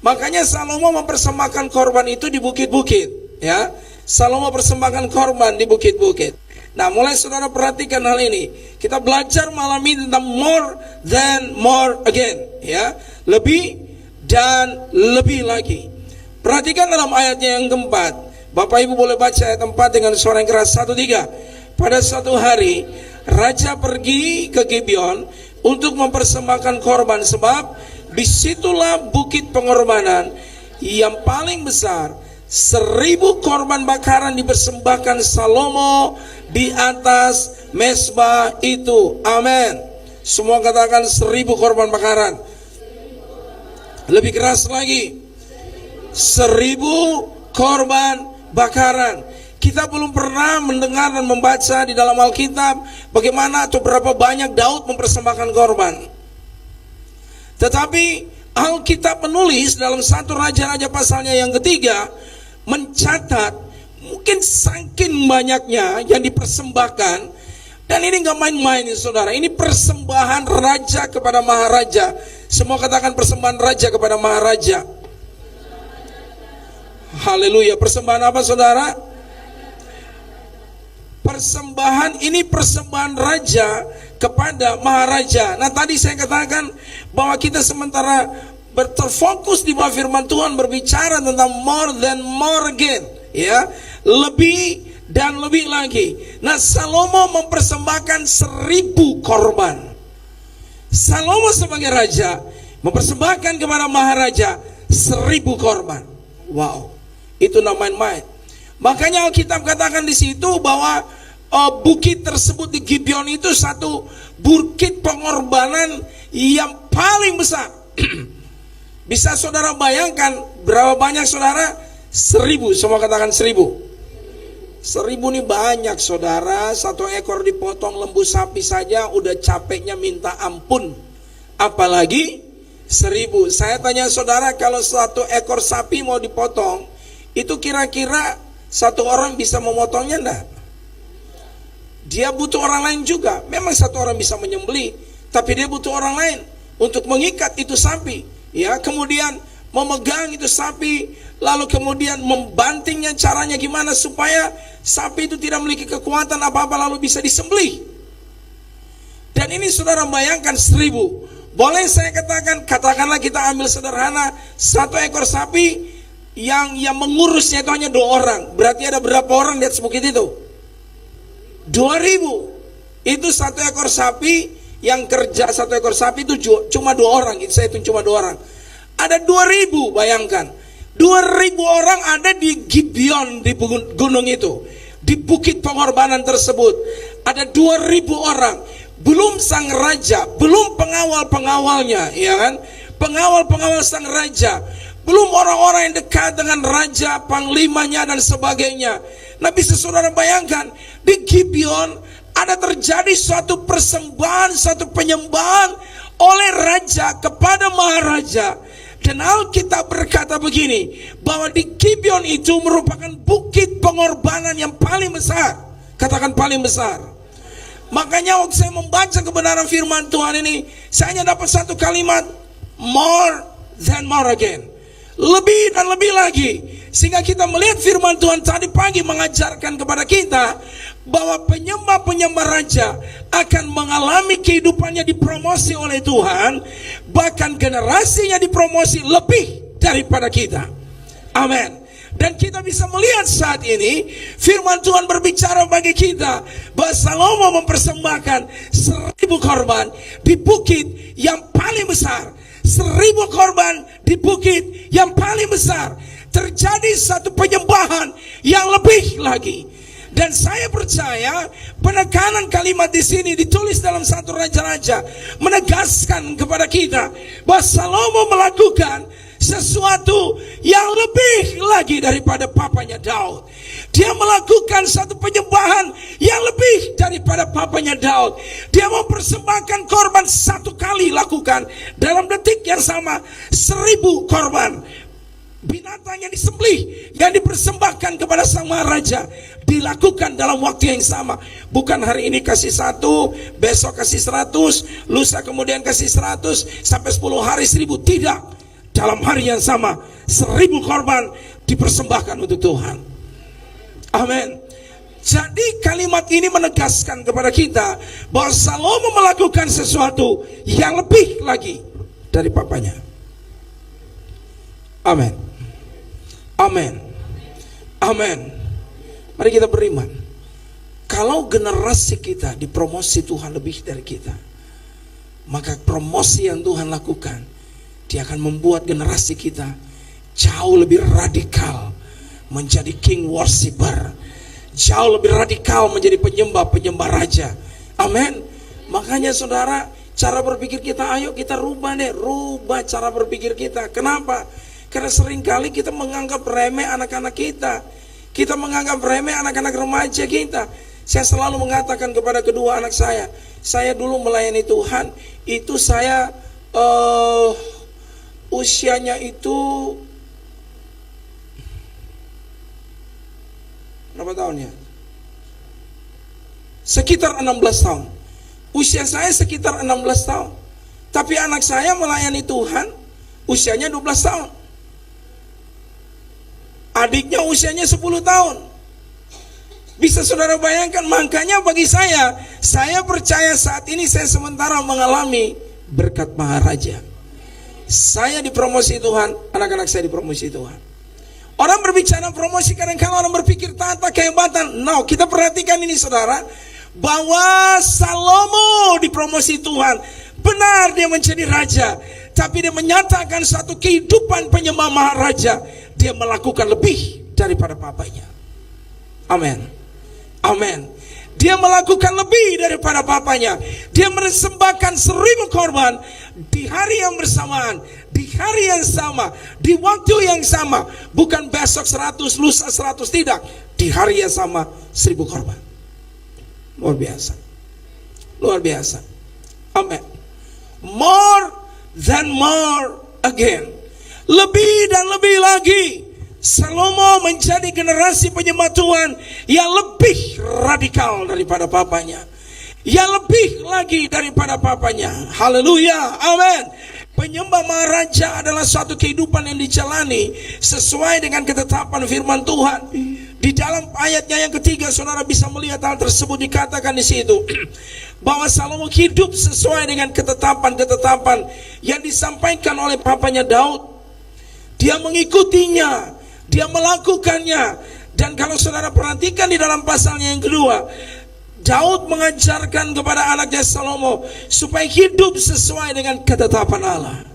Speaker 4: Makanya Salomo mempersembahkan korban itu di bukit-bukit ya. Salomo persembahkan korban di bukit-bukit. Nah, mulai saudara perhatikan hal ini. Kita belajar malam ini tentang more than more again ya. Lebih dan lebih lagi. Perhatikan dalam ayatnya yang keempat. Bapak Ibu boleh baca ayat 4 dengan suara yang keras. 1-3. Pada suatu hari raja pergi ke Gibeon untuk mempersembahkan korban, sebab disitulah bukit pengorbanan yang paling besar. 1000 korban bakaran dipersembahkan Salomo di atas mezbah itu. Amin. Semua katakan 1000 korban bakaran. Lebih keras lagi, 1000 korban bakaran. Kita belum pernah mendengar dan membaca di dalam Alkitab bagaimana atau berapa banyak Daud mempersembahkan korban. Tetapi Alkitab menulis dalam 1 Raja-Raja pasalnya yang ketiga, mencatat mungkin saking banyaknya yang dipersembahkan. Dan ini gak main-main saudara, ini persembahan raja kepada maharaja. Semua katakan persembahan raja kepada maharaja. Haleluya. Persembahan apa saudara? Persembahan ini persembahan raja kepada maharaja. Nah tadi saya katakan bahwa kita sementara terfokus di bawah firman Tuhan berbicara tentang more than more again, ya, lebih dan lebih lagi. Nah Salomo mempersembahkan 1000 korban. Salomo sebagai raja mempersembahkan kepada maharaja 1000 korban. Wow, itu namanya main. Makanya Alkitab katakan di situ bahwa bukit tersebut di Gibeon itu satu bukit pengorbanan yang paling besar. Bisa saudara bayangkan berapa banyak saudara? 1000, semua katakan 1000. 1000 ini banyak saudara. 1 ekor dipotong lembu sapi saja udah capeknya minta ampun, apalagi 1000. Saya tanya saudara, kalau 1 ekor sapi mau dipotong, itu kira-kira 1 orang bisa memotongnya enggak? Dia butuh orang lain juga. Memang 1 orang bisa menyembelih, tapi dia butuh orang lain untuk mengikat itu sapi, ya, kemudian memegang itu sapi, lalu kemudian membantingnya. Caranya gimana supaya sapi itu tidak memiliki kekuatan apa-apa lalu bisa disembelih. Dan ini saudara bayangkan 1000. Boleh saya katakan, katakanlah kita ambil sederhana 1 ekor sapi yang mengurusnya itu hanya 2 orang. Berarti ada berapa orang di atas bukit itu? 2000. Itu 1 ekor sapi yang kerja. 1 ekor sapi itu cuma 2 orang. Saya hitung cuma 2 orang. Ada 2000, bayangkan 2000 orang ada di Gibeon, di gunung itu, di bukit pengorbanan tersebut. Ada 2000 orang. Belum sang raja, belum pengawal-pengawalnya, ya kan? Pengawal-pengawal sang raja, belum orang-orang yang dekat dengan raja, panglimanya dan sebagainya. Nah bisa saudara bayangkan, di Gibeon ada terjadi suatu persembahan, suatu penyembahan oleh raja kepada maharaja. Dan Alkitab berkata begini, bahwa di Gibeon itu merupakan bukit pengorbanan yang paling besar. Katakan paling besar. Makanya waktu saya membaca kebenaran firman Tuhan ini, saya hanya dapat satu kalimat, more than more again. Lebih dan lebih lagi. Sehingga kita melihat firman Tuhan tadi pagi mengajarkan kepada kita bahwa penyembah-penyembah raja akan mengalami kehidupannya dipromosi oleh Tuhan, bahkan generasinya dipromosi lebih daripada kita. Amin. Dan kita bisa melihat saat ini firman Tuhan berbicara bagi kita bahwa Salomo mempersembahkan 1000 korban di bukit yang paling besar. 1000 korban di bukit yang paling besar. Terjadi satu penyembahan yang lebih lagi. Dan saya percaya penekanan kalimat di sini ditulis dalam 1 Raja-Raja menegaskan kepada kita bahwa Salomo melakukan sesuatu yang lebih lagi daripada papanya Daud. Dia melakukan satu penyembahan yang lebih daripada papanya Daud. Dia mempersembahkan korban 1 kali lakukan dalam detik yang sama 1000 korban. Binatang yang disembelih yang dipersembahkan kepada sang maharaja dilakukan dalam waktu yang sama. Bukan hari ini kasih 1, besok kasih 100, lusa kemudian kasih 100, sampai 10 hari 1000. Tidak. Dalam hari yang sama 1000 korban dipersembahkan untuk Tuhan. Amin. Jadi kalimat ini menegaskan kepada kita bahwa Salomo melakukan sesuatu yang lebih lagi dari papanya. Amin. Amin. Amin. Mari kita beriman. Kalau generasi kita dipromosi Tuhan lebih dari kita, maka promosi yang Tuhan lakukan, dia akan membuat generasi kita jauh lebih radikal menjadi king worshiper, jauh lebih radikal menjadi penyembah raja. Amin. Makanya saudara, cara berpikir kita, ayo kita rubah cara berpikir kita. Kenapa? Karena seringkali kita menganggap remeh anak-anak kita. Kita menganggap remeh anak-anak remaja kita. Saya selalu mengatakan kepada kedua anak saya dulu melayani Tuhan, itu saya usianya itu berapa tahun ya? Sekitar 16 tahun. Usia saya sekitar 16 tahun. Tapi anak saya melayani Tuhan usianya 12 tahun. Adiknya usianya 10 tahun. Bisa saudara bayangkan? Makanya bagi saya percaya saat ini saya sementara mengalami berkat Maharaja. Saya dipromosi Tuhan, anak-anak saya dipromosi Tuhan. Orang berbicara promosi, kadang-kadang orang berpikir tata kehebatan. No, kita perhatikan ini saudara, bahwa Salomo dipromosi Tuhan. Benar dia menjadi raja, tapi dia menyatakan satu kehidupan penyembah Maharaja. Dia melakukan lebih daripada papanya. Amin. Amin. Dia melakukan lebih daripada papanya. Dia mempersembahkan 1000 korban di hari yang bersamaan, di hari yang sama, di waktu yang sama. Bukan besok 100, lusa 100, tidak. Di hari yang sama 1000 korban. Luar biasa. Luar biasa. Amin. More than more again. Lebih dan lebih lagi. Salomo menjadi generasi penyembah Tuhan yang lebih radikal daripada papanya, yang lebih lagi daripada papanya. Haleluya, amin. Penyembah Maharaja adalah suatu kehidupan yang dijalani sesuai dengan ketetapan firman Tuhan. Di dalam ayatnya yang ketiga, saudara bisa melihat hal tersebut dikatakan di situ bahwa Salomo hidup sesuai dengan ketetapan-ketetapan yang disampaikan oleh papanya Daud. Dia mengikutinya, dia melakukannya. Dan kalau saudara perhatikan di dalam pasalnya yang kedua, Daud mengajarkan kepada anaknya Salomo supaya hidup sesuai dengan ketetapan Allah,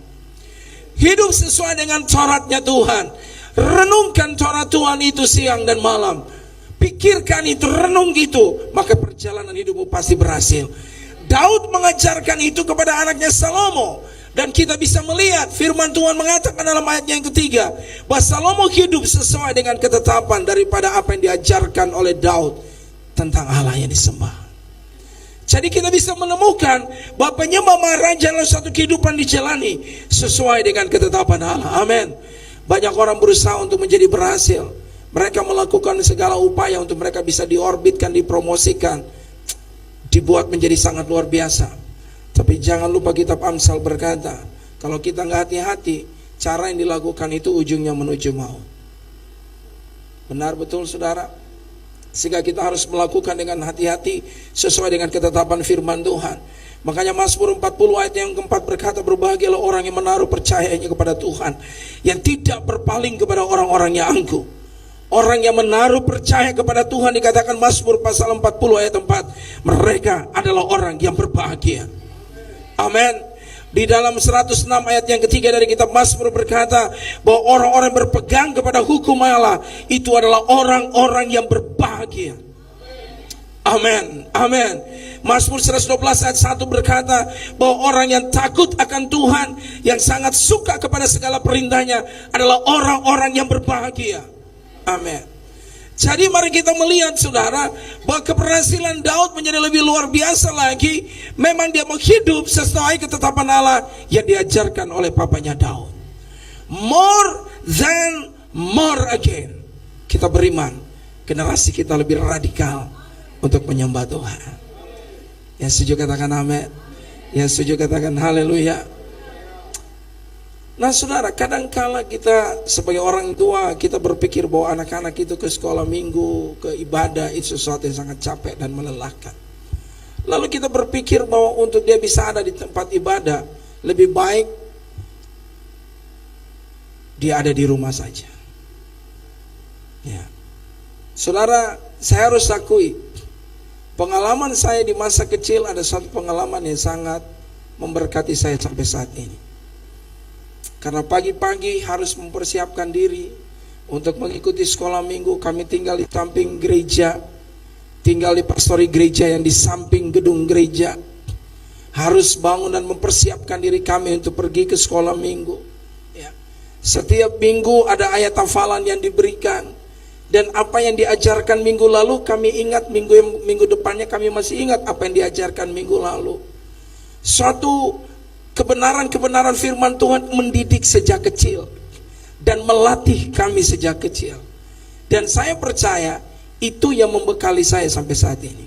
Speaker 4: hidup sesuai dengan Tauratnya Tuhan. Renungkan Taurat Tuhan itu siang dan malam. Pikirkan itu, renung itu, maka perjalanan hidupmu pasti berhasil. Daud mengajarkan itu kepada anaknya Salomo. Dan kita bisa melihat firman Tuhan mengatakan dalam ayatnya yang ketiga bahwa Salomo hidup sesuai dengan ketetapan daripada apa yang diajarkan oleh Daud tentang Allah yang disembah. Jadi kita bisa menemukan bahwa penyembah Maharaja adalah suatu kehidupan dijalani sesuai dengan ketetapan Allah. Amin. Banyak orang berusaha untuk menjadi berhasil. Mereka melakukan segala upaya untuk mereka bisa diorbitkan, dipromosikan, dibuat menjadi sangat luar biasa. Tapi jangan lupa kitab Amsal berkata, kalau kita nggak hati-hati, cara yang dilakukan itu ujungnya menuju maut. Benar betul saudara? Sehingga kita harus melakukan dengan hati-hati sesuai dengan ketetapan firman Tuhan. Makanya Mazmur 40 ayat yang keempat berkata, berbahagialah orang yang menaruh percayanya kepada Tuhan, yang tidak berpaling kepada orang-orang yang angkuh. Orang yang menaruh percaya kepada Tuhan, dikatakan Mazmur pasal 40 ayat 4, mereka adalah orang yang berbahagia. Amin. Di dalam 106 ayat yang ketiga dari kitab Mazmur berkata bahwa orang-orang berpegang kepada hukum Allah itu adalah orang-orang yang berbahagia. Amin. Amin. Mazmur 112 ayat 1 berkata bahwa orang yang takut akan Tuhan, yang sangat suka kepada segala perintahnya adalah orang-orang yang berbahagia. Amin. Jadi mari kita melihat saudara bahwa keberhasilan Daud menjadi lebih luar biasa lagi. Memang dia mau hidup sesuai ketetapan Allah yang diajarkan oleh papanya Daud. More than more again. Kita beriman generasi kita lebih radikal untuk menyembah Tuhan. Yang setuju katakan amin. Yang setuju katakan haleluya. Nah saudara, kadangkala kita sebagai orang tua, kita berpikir bahwa anak-anak itu ke sekolah minggu, ke ibadah, itu sesuatu yang sangat capek dan melelahkan. Lalu kita berpikir bahwa untuk dia bisa ada di tempat ibadah, lebih baik dia ada di rumah saja. Ya. Saudara, saya harus akui Pengalaman saya di masa kecil ada satu pengalaman yang sangat memberkati saya sampai saat ini. Karena pagi-pagi harus mempersiapkan diri untuk mengikuti sekolah minggu. Kami tinggal di samping gereja, tinggal di pastori gereja yang di samping gedung gereja. Harus bangun dan mempersiapkan diri kami untuk pergi ke sekolah minggu. Ya. Setiap minggu ada ayat hafalan yang diberikan. Dan apa yang diajarkan minggu lalu kami ingat, minggu depannya kami masih ingat apa yang diajarkan minggu lalu. Suatu kebenaran-kebenaran firman Tuhan mendidik sejak kecil dan melatih kami sejak kecil. Dan saya percaya itu yang membekali saya sampai saat ini.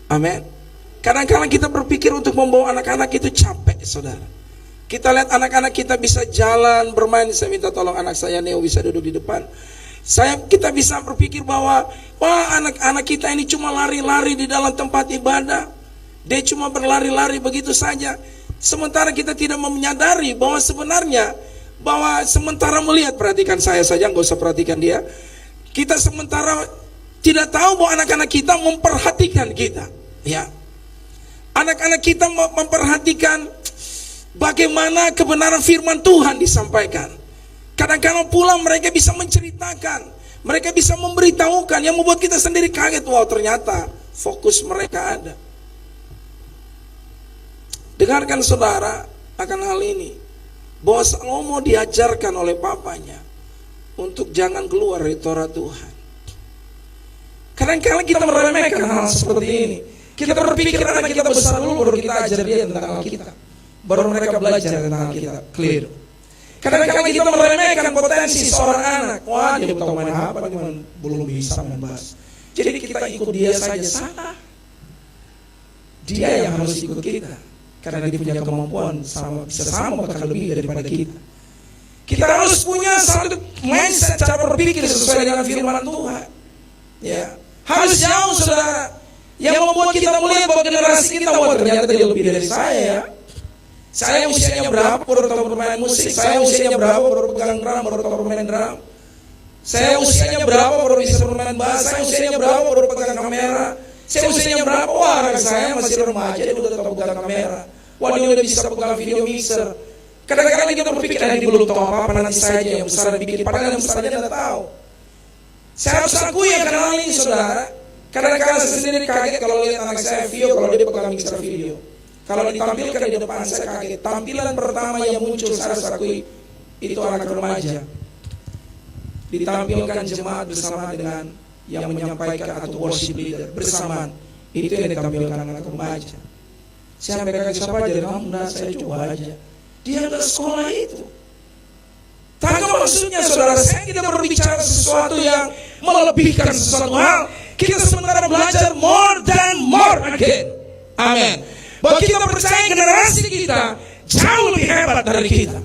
Speaker 4: Amin. Kadang-kadang kita berpikir untuk membawa anak-anak itu capek, saudara. Kita lihat anak-anak kita bisa jalan, bermain. Saya minta tolong anak saya Neo bisa duduk di depan. Kita bisa berpikir bahwa wah, anak-anak kita ini cuma lari-lari di dalam tempat ibadah. Dia cuma berlari-lari begitu saja. Sementara kita tidak menyadari bahwa sebenarnya sementara melihat, perhatikan saya saja, nggak usah perhatikan dia. Kita sementara tidak tahu bahwa anak-anak kita memperhatikan kita. Ya, anak-anak kita memperhatikan bagaimana kebenaran firman Tuhan disampaikan. Kadang-kadang pula mereka bisa menceritakan, mereka bisa memberitahukan, yang membuat kita sendiri kaget. Wow, ternyata fokus mereka ada. Dengarkan saudara akan hal ini, bahwa Salomo diajarkan oleh papanya untuk jangan keluar dari Torah Tuhan. Kadang-kadang kita meremehkan hal seperti ini. Kita berpikir anak kita besar dulu baru kita ajar dia tentang Alkitab, baru mereka belajar tentang Alkitab. Keliru. Kadang-kadang kita meremehkan potensi seorang anak. Wah, dia tahu main apa, dia belum bisa main bass. Jadi kita ikut dia saja, salah. Dia yang harus ikut kita, karena dia punya kemampuan bisa sama bahkan lebih daripada kita. Kita harus punya satu mindset, cara berpikir sesuai dengan firman Tuhan. Ya, harus jauh, saudara. Yang membuat kita melihat bahwa generasi kita, wah ternyata dia lebih dari saya ya. Saya usianya berapa baru tahu bermain musik. Saya usianya berapa baru pegang drum, baru tahu bermain drum. Saya usianya berapa baru bisa bermain bass. Saya usianya berapa baru pegang kamera. Saya usianya berapa, wah anak saya masih remaja dia udah tahu pegang kamera. Wah dia udah bisa pegang video mixer. Kadang-kadang kita berpikir dia belum tahu apa-apa, nanti saja yang besar bikin. Padahal yang besar dia tidak tahu. Saya harus akui yang kenal ini, saudara. Kadang-kadang saya sendiri kaget kalau lihat anak saya video, kalau dia pegang mixer video. Kalau ditampilkan di depan saya kaget. Tampilan pertama yang muncul saya harus akui itu anak remaja. Ditampilkan jemaat bersama dengan yang menyampaikan atau worship leader bersamaan. Itu yang ditampilkan anak remaja. Saya mereka siapa aja, kamu dah saya coba aja. Dia ada sekolah itu. Tangkap maksudnya saudara, saya tidak berbicara sesuatu yang melebihkan sesuatu hal. Kita sementara belajar more than more again. Amin. Bahwa kita percaya generasi kita jauh lebih hebat dari kita,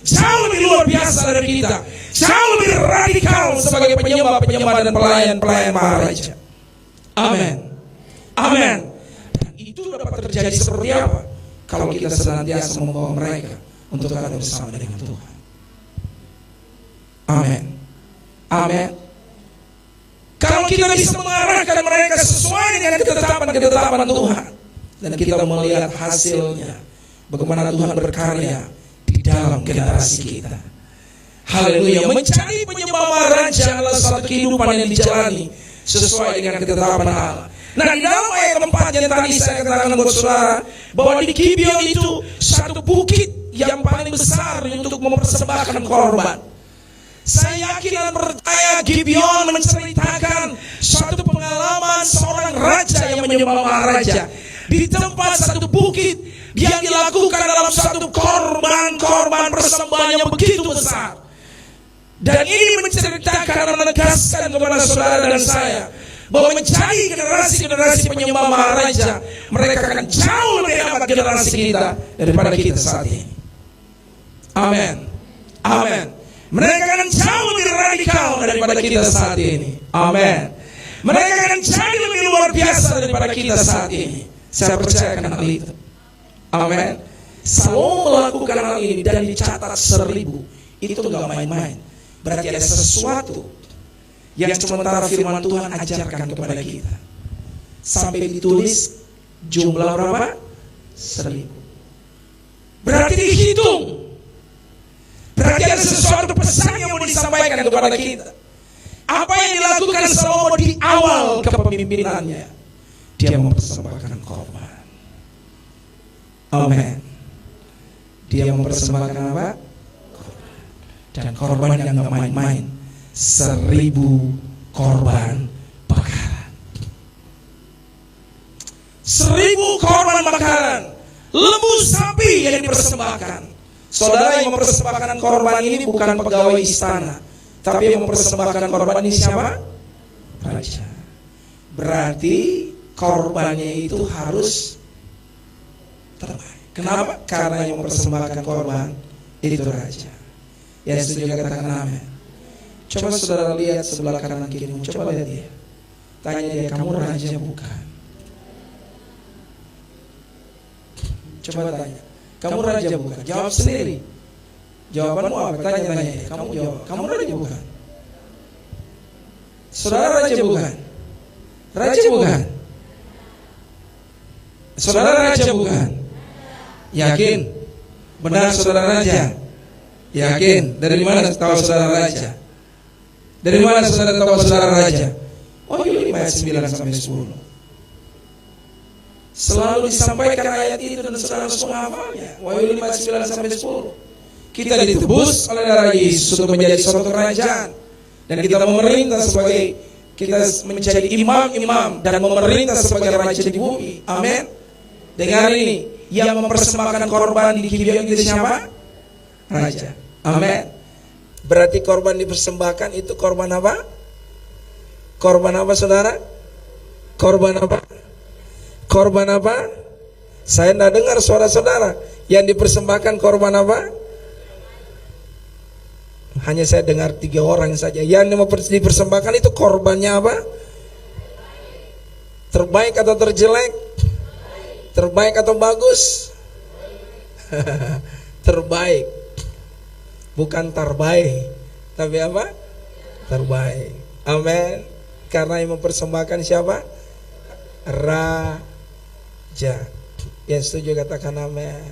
Speaker 4: jauh lebih luar biasa dari kita, jauh lebih radikal sebagai penyembah-penyembah dan pelayan-pelayan Maharaja. Amin. Amin. Dan itu dapat terjadi seperti apa? Kalau kita senantiasa membawa mereka untuk ada bersama dengan Tuhan. Amin. Amin. Kalau kita bisa mengarahkan mereka sesuai dengan ketetapan Tuhan, dan kita melihat hasilnya, bagaimana Tuhan berkarya di dalam generasi kita. Haleluya. Mencari penyembah Maharaja adalah satu kehidupan yang dijalani sesuai dengan ketetapan Allah. Nah, di dalam ayat 4 yang tadi saya katakan buat saudara, bahwa di Gibeon itu satu bukit yang paling besar untuk mempersembahkan korban. Saya yakin dan percaya Gibeon menceritakan suatu pengalaman seorang raja yang menyembah Maharaja di tempat satu bukit yang dilakukan dalam satu korban persembahan yang begitu besar. Dan ini menceritakan dan menegaskan kepada saudara dan saya bahwa mencari generasi penyembah Maharaja, mereka akan jauh lebih hebat generasi kita daripada kita saat ini. Amin. Amin. Mereka akan jauh lebih radikal daripada kita saat ini. Amin. Mereka akan jauh lebih luar biasa daripada kita saat ini. Saya percaya akan hal itu. Amin. Salomo melakukan hal ini dan dicatat 1000. Itu enggak main-main. Berarti ada sesuatu yang sementara firman Tuhan ajarkan kepada kita. sampai ditulis jumlah berapa? 1000. Berarti dihitung. Berarti ada sesuatu pesan yang mau disampaikan kepada kita. Apa yang dilakukan Salomo di awal kepemimpinannya? Dia mempersembahkan korban. Amin. Dia mempersembahkan apa? Korban. Dan korban yang gak main-main. 1000 korban bakaran. 1000 korban bakaran. Lembu sapi yang dipersembahkan. Saudara, yang mempersembahkan korban ini bukan pegawai istana, tapi yang mempersembahkan korban ini siapa? Raja. Berarti korbannya itu harus terbaik. Kenapa? Karena yang mempersembahkan korban itu raja. Yang setuju katakan amin. Coba saudara lihat sebelah kanan kirimu, coba lihat dia. Tanya dia, kamu raja bukan? Coba tanya, kamu raja bukan? Jawab sendiri. Jawabanmu apa? Tanya dia, kamu jawab, kamu raja bukan? Saudara raja bukan? Raja bukan? Saudara raja bukan? Yakin? Benar saudara raja? Yakin? Dari mana tahu saudara raja? Dari mana saudara tahu saudara raja? Wahyu 5 ayat 9 sampai 10. Selalu disampaikan ayat itu dan saudara harus menghafalnya. Wahyu 5 ayat 9 sampai 10. Kita ditebus oleh darah Yesus untuk menjadi suatu kerajaan, dan kita memerintah sebagai, kita menjadi imam-imam dan memerintah sebagai raja di bumi. Amin. Dengar ini, yang mempersembahkan korban di Gibeon itu siapa? Raja. Amin. Berarti korban dipersembahkan itu korban apa? Korban apa saudara? Korban apa? Korban apa? Saya tidak dengar suara saudara. Yang dipersembahkan korban apa? Hanya saya dengar 3 orang saja. Yang dipersembahkan itu korbannya apa? Terbaik atau terjelek? Terbaik atau bagus? Terbaik. Bukan terbaik, tapi apa? Terbaik. Amin. Karena yang mempersembahkan siapa? Raja. Yang setuju katakan amin.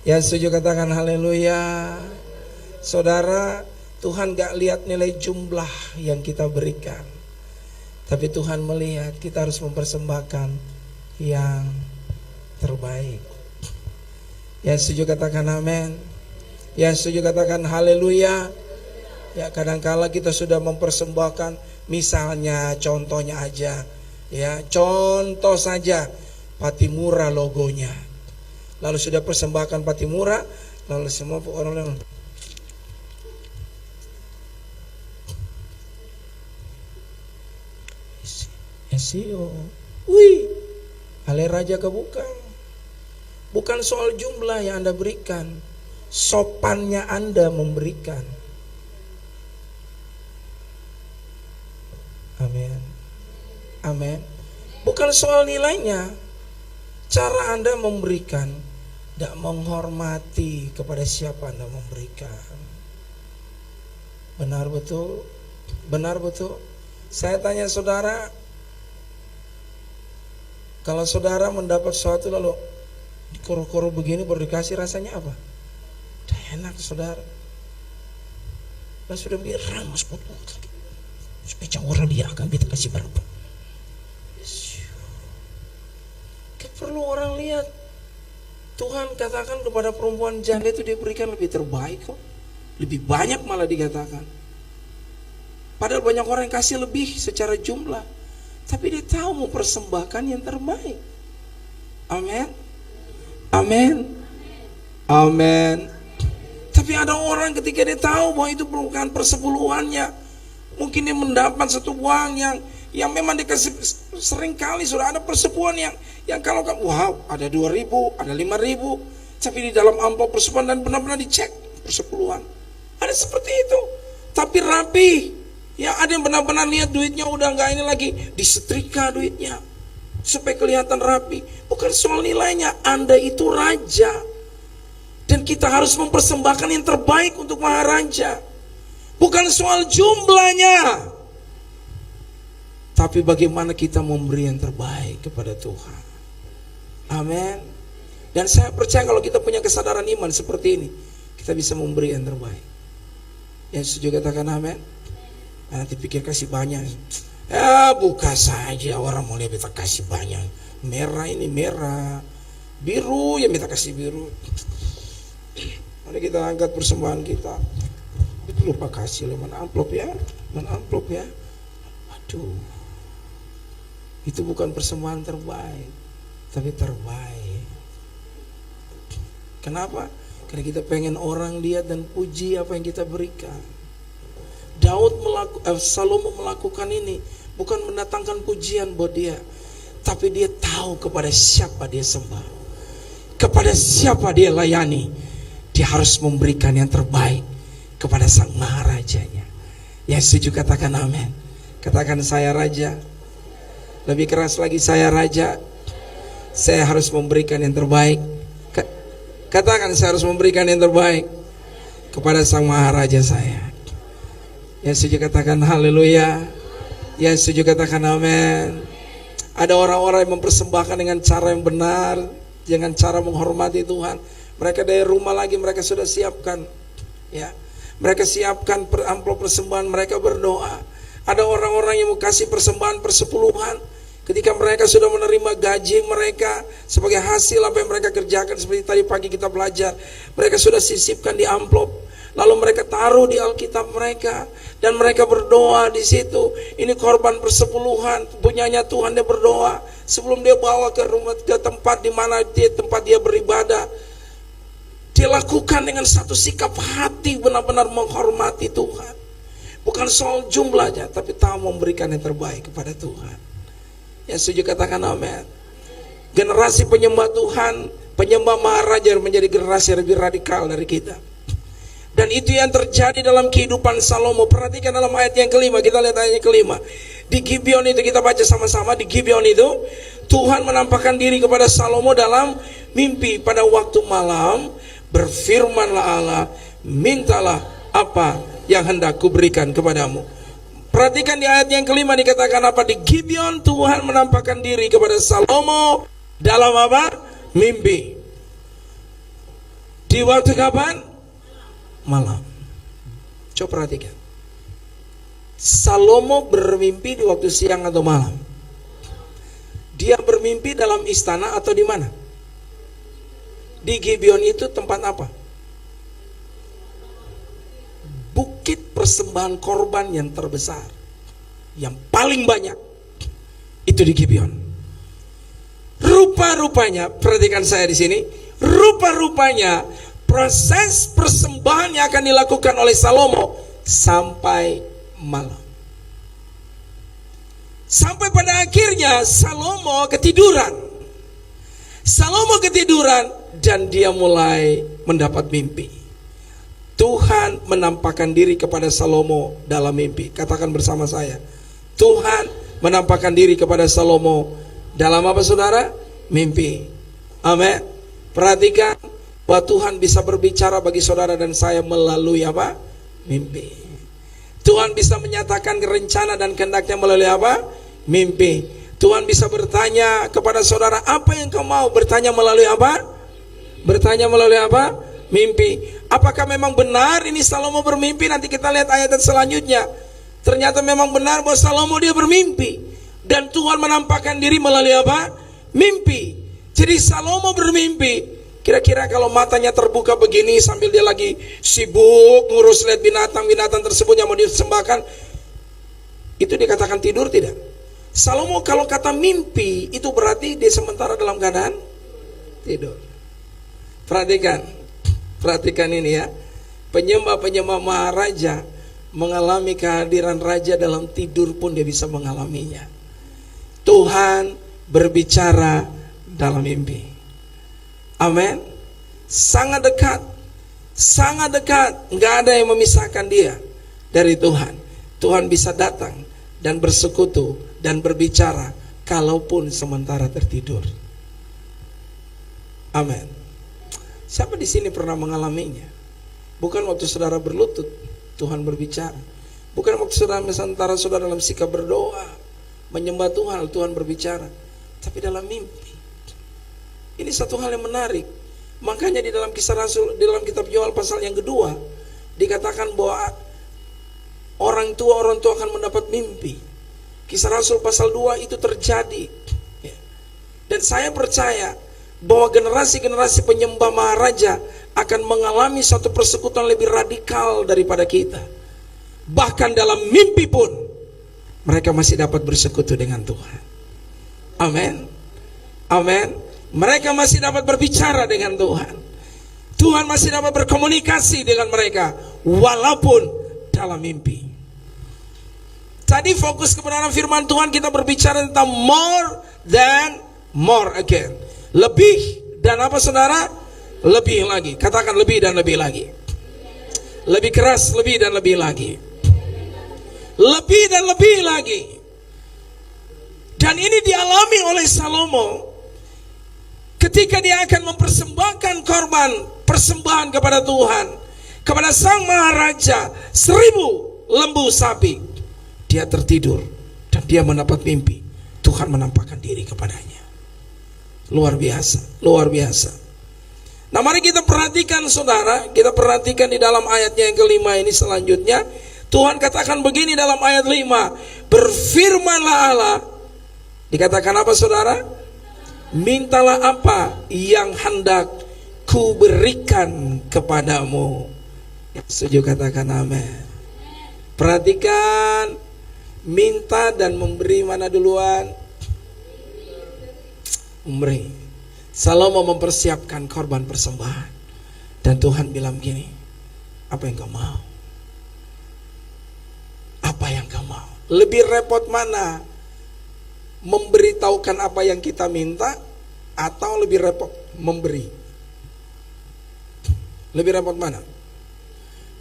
Speaker 4: Yang setuju katakan haleluya. Saudara, Tuhan gak lihat nilai jumlah yang kita berikan, tapi Tuhan melihat kita harus mempersembahkan yang terbaik. Yang setuju katakan amin. Yang setuju katakan haleluya. Ya, kadangkala kita sudah mempersembahkan, misalnya contohnya aja, ya contoh saja, Patimura logonya, lalu sudah persembahkan Patimura, lalu semua orang SEO, wih, ale raja kebukan. Bukan soal jumlah yang Anda berikan, sopannya Anda memberikan. Amin. Amin. Bukan soal nilainya, cara Anda memberikan, tidak menghormati kepada siapa Anda memberikan. Benar betul? Benar betul? Saya tanya saudara, kalau saudara mendapat sesuatu lalu dikoro-koro begini baru dikasih, rasanya apa? Udah enak saudara. Lah sudah bilang mas potong supaya orang dia akan kita kasih berapa. Gak perlu orang lihat. Tuhan katakan kepada perempuan janda itu dia berikan lebih terbaik kok. Lebih banyak malah dikatakan. Padahal banyak orang yang kasih lebih secara jumlah, tapi dia tahu mau persembahkan yang terbaik. Amin. Amin. Amin. Tapi ada orang ketika dia tahu bahwa itu bukan persepuluhannya, mungkin dia mendapat satu uang yang memang dikasih sering kali. Sudah ada persepuluhan yang kalau wow ada 2.000, ada 5.000, tapi di dalam amplop persepuluhan dan benar-benar dicek persepuluhan. Ada seperti itu, tapi rapi. Ya ada yang benar-benar lihat duitnya udah nggak ini lagi, disetrika duitnya supaya kelihatan rapi. Bukan soal nilainya, Anda itu raja dan kita harus mempersembahkan yang terbaik untuk Maharaja. Bukan soal jumlahnya, tapi bagaimana kita memberi yang terbaik kepada Tuhan. Amin. Dan saya percaya kalau kita punya kesadaran iman seperti ini, kita bisa memberi yang terbaik. Yang setuju katakan amin. Nanti pikir kasih banyak, ya buka saja, orang mau lihat kita kasih banyak. Merah ini merah, biru ya kita kasih biru. Mari kita angkat persembahan kita. Itu lupa kasih mana amplop ya, mana amplop ya. Aduh, itu bukan persembahan terbaik, tapi terbaik. Kenapa? Karena kita pengen orang lihat dan puji apa yang kita berikan. Salomo melakukan ini bukan mendatangkan pujian buat dia, tapi dia tahu kepada siapa dia sembah, kepada siapa dia layani. Dia harus memberikan yang terbaik kepada sang maharajanya. Yang setuju katakan amin. Katakan saya raja. Lebih keras lagi, saya raja. Saya harus memberikan yang terbaik. Katakan saya harus memberikan yang terbaik kepada sang maharaja saya. Yang setuju katakan haleluya. Yang setuju katakan amin. Ada orang-orang yang mempersembahkan dengan cara yang benar, dengan cara menghormati Tuhan. Mereka dari rumah lagi mereka sudah siapkan, ya. Mereka siapkan amplop persembahan, mereka berdoa. Ada orang-orang yang mau kasih persembahan persepuluhan. Ketika mereka sudah menerima gaji mereka sebagai hasil apa yang mereka kerjakan, seperti tadi pagi kita belajar, mereka sudah sisipkan di amplop, lalu mereka taruh di Alkitab mereka, dan mereka berdoa di situ. Ini korban persepuluhan, punyanya Tuhan. Dia berdoa sebelum dia bawa ke rumah, ke tempat di mana tempat dia beribadah. Dia lakukan dengan satu sikap hati benar-benar menghormati Tuhan. Bukan soal jumlahnya, tapi tahu memberikan yang terbaik kepada Tuhan. Yang setuju katakan amin. Generasi penyembah Tuhan, penyembah maharaja menjadi generasi yang lebih radikal dari kita. Dan itu yang terjadi dalam kehidupan Salomo. Perhatikan dalam ayat yang kelima, kita lihat ayat yang kelima. Di Gibeon itu, kita baca sama-sama. Di Gibeon itu Tuhan menampakkan diri kepada Salomo dalam mimpi pada waktu malam. Berfirmanlah Allah, mintalah apa yang hendak kuberikan kepadamu. Perhatikan di ayat yang kelima dikatakan apa? Di Gibeon Tuhan menampakkan diri kepada Salomo dalam apa? Mimpi. Di waktu kapan? Malam. Coba perhatikan. Salomo bermimpi di waktu siang atau malam? Dia bermimpi dalam istana atau di mana? Di Gibeon itu tempat apa? Bukit persembahan korban yang terbesar, yang paling banyak itu di Gibeon. Rupa-rupanya, perhatikan saya di sini, rupa-rupanya proses persembahan yang akan dilakukan oleh Salomo sampai malam. Sampai pada akhirnya Salomo ketiduran. Salomo ketiduran dan dia mulai mendapat mimpi. Tuhan menampakkan diri kepada Salomo dalam mimpi. Katakan bersama saya, Tuhan menampakkan diri kepada Salomo dalam apa saudara? Mimpi. Amin. Perhatikan bahwa Tuhan bisa berbicara bagi saudara dan saya melalui apa? Mimpi. Tuhan bisa menyatakan rencana dan kehendaknya melalui apa? Mimpi. Tuhan bisa bertanya kepada saudara, apa yang kau mau? Bertanya melalui apa? Bertanya melalui apa? Mimpi. Apakah memang benar ini Salomo bermimpi? Nanti kita lihat ayat selanjutnya. Ternyata memang benar bahwa Salomo dia bermimpi, dan Tuhan menampakkan diri melalui apa? Mimpi. Jadi Salomo bermimpi. Kira-kira kalau matanya terbuka begini sambil dia lagi sibuk ngurus lihat binatang-binatang tersebut yang mau disembahkan, itu dikatakan tidur tidak? Salomo kalau kata mimpi itu berarti dia sementara dalam keadaan tidur. Perhatikan ini ya. Penyembah-penyembah maharaja mengalami kehadiran raja dalam tidur pun dia bisa mengalaminya. Tuhan berbicara dalam mimpi. Amin. Sangat dekat. Sangat dekat. Nggak ada yang memisahkan dia dari Tuhan. Tuhan bisa datang dan bersekutu dan berbicara kalaupun sementara tertidur. Amin. Siapa di sini pernah mengalaminya? Bukan waktu saudara berlutut Tuhan berbicara. Bukan waktu saudara sementara saudara dalam sikap berdoa menyembah Tuhan, Tuhan berbicara, tapi dalam mimpi. Ini satu hal yang menarik. Makanya di dalam Kisah Rasul, di dalam kitab Yoel pasal yang kedua, dikatakan bahwa orang tua akan mendapat mimpi. Kisah Rasul pasal 2 itu terjadi. Dan saya percaya bahwa generasi-generasi penyembah Maharaja akan mengalami suatu persekutuan lebih radikal daripada kita. Bahkan dalam mimpi pun mereka masih dapat bersekutu dengan Tuhan. Amin. Amin. Mereka masih dapat berbicara dengan Tuhan. Tuhan masih dapat berkomunikasi dengan mereka walaupun dalam mimpi. Tadi fokus kebenaran firman Tuhan, kita berbicara tentang more than more again. Lebih dan apa saudara? Lebih lagi. Katakan lebih dan lebih lagi. Lebih keras, lebih dan lebih lagi. Lebih dan lebih lagi. Dan ini dialami oleh Salomo ketika dia akan mempersembahkan korban persembahan kepada Tuhan, kepada Sang Maharaja, 1000 lembu sapi. Dia tertidur dan dia mendapat mimpi. Tuhan menampakkan diri kepadanya. Luar biasa, luar biasa. Nah, mari kita perhatikan saudara, kita perhatikan di dalam ayatnya yang kelima ini selanjutnya. Tuhan katakan begini dalam ayat 5, berfirmanlah Allah. Dikatakan apa saudara? Mintalah apa yang hendak ku berikan kepadamu. Setuju, katakan amin. Perhatikan, minta dan memberi mana duluan? Memberi. Salomo mempersiapkan korban persembahan. Dan Tuhan bilang gini, apa yang kau mau? Apa yang kau mau? Lebih repot mana? Memberitahukan apa yang kita minta, atau lebih repot memberi? Lebih repot mana?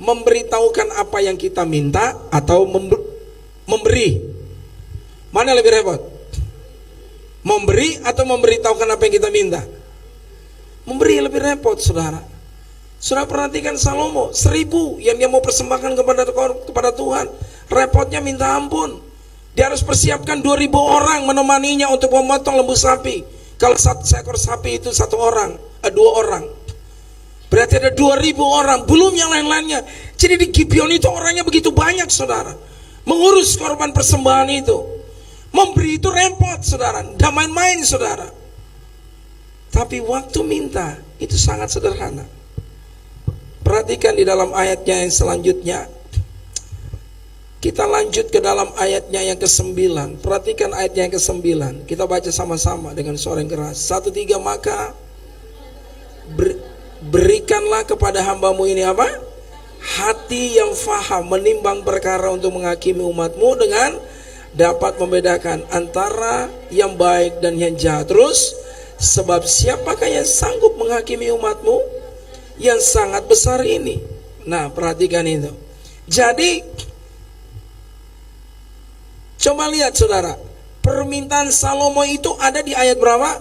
Speaker 4: Memberitahukan apa yang kita minta atau memberi? Mana lebih repot? Memberi atau memberitahukan apa yang kita minta? Memberi lebih repot, saudara. Saudara perhatikan Salomo, 1000 yang dia mau persembahkan kepada Tuhan. Repotnya minta ampun. Dia harus persiapkan 2000 orang menemaninya untuk memotong lembu sapi. Kalau seekor sapi itu 2 orang. Berarti ada 2000 orang, belum yang lain-lainnya. Jadi di Gibeon itu orangnya begitu banyak, saudara. Mengurus korban persembahan itu. Memberi itu repot, saudara. Tidak main-main, saudara. Tapi waktu minta itu sangat sederhana. Perhatikan di dalam ayatnya yang selanjutnya. Kita lanjut ke dalam ayatnya yang ke-9. Perhatikan ayatnya yang ke-9. Kita baca sama-sama dengan suara yang keras. 1, 3, maka berikanlah kepada hambamu ini apa? Hati yang faham menimbang perkara untuk menghakimi umatmu dengan dapat membedakan antara yang baik dan yang jahat. Terus, sebab siapakah yang sanggup menghakimi umatmu yang sangat besar ini? Nah, perhatikan itu. Jadi, coba lihat saudara, permintaan Salomo itu ada di ayat berapa?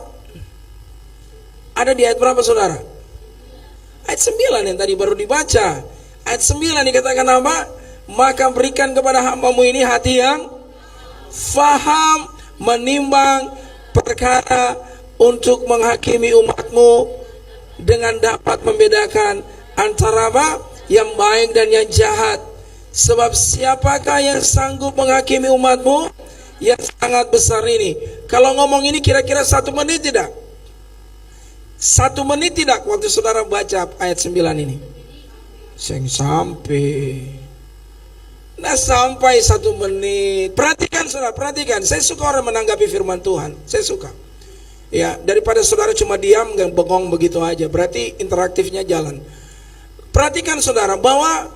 Speaker 4: Ada di ayat berapa saudara? Ayat 9 yang tadi baru dibaca. Ayat 9 dikatakan apa? Maka berikan kepada hambamu ini hati yang faham menimbang perkara untuk menghakimi umatmu dengan dapat membedakan antara apa? Yang baik dan yang jahat. Sebab siapakah yang sanggup menghakimi umatmu yang sangat besar ini? Kalau ngomong ini kira-kira 1 menit tidak? 1 menit tidak waktu saudara baca ayat 9 ini? Sampai. Nah, sampai 1 menit. Perhatikan saudara, perhatikan. Saya suka orang menanggapi firman Tuhan. Saya suka. Ya, daripada saudara cuma diam dan bengong begitu aja. Berarti interaktifnya jalan. Perhatikan saudara bahwa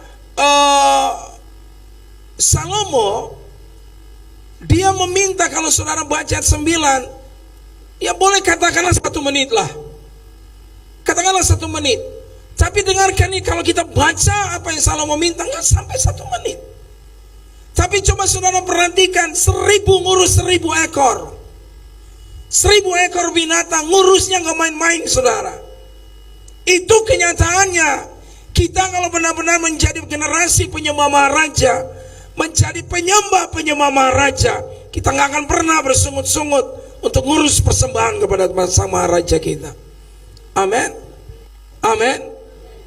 Speaker 4: Salomo dia meminta kalau saudara baca ayat 9, ya boleh katakanlah 1 menit lah. Katakanlah 1 menit. Tapi dengarkan nih, kalau kita baca apa yang Salomo minta, nggak sampai 1 menit. Tapi coba saudara perhatikan, 1000 ngurus 1000 ekor. 1000 ekor binatang, ngurusnya nggak main-main saudara. Itu kenyataannya. Kita kalau benar-benar menjadi generasi penyembah Maharaja, menjadi penyembah Maharaja, kita nggak akan pernah bersungut-sungut untuk ngurus persembahan kepada Sang Maharaja kita. Amin. Amin.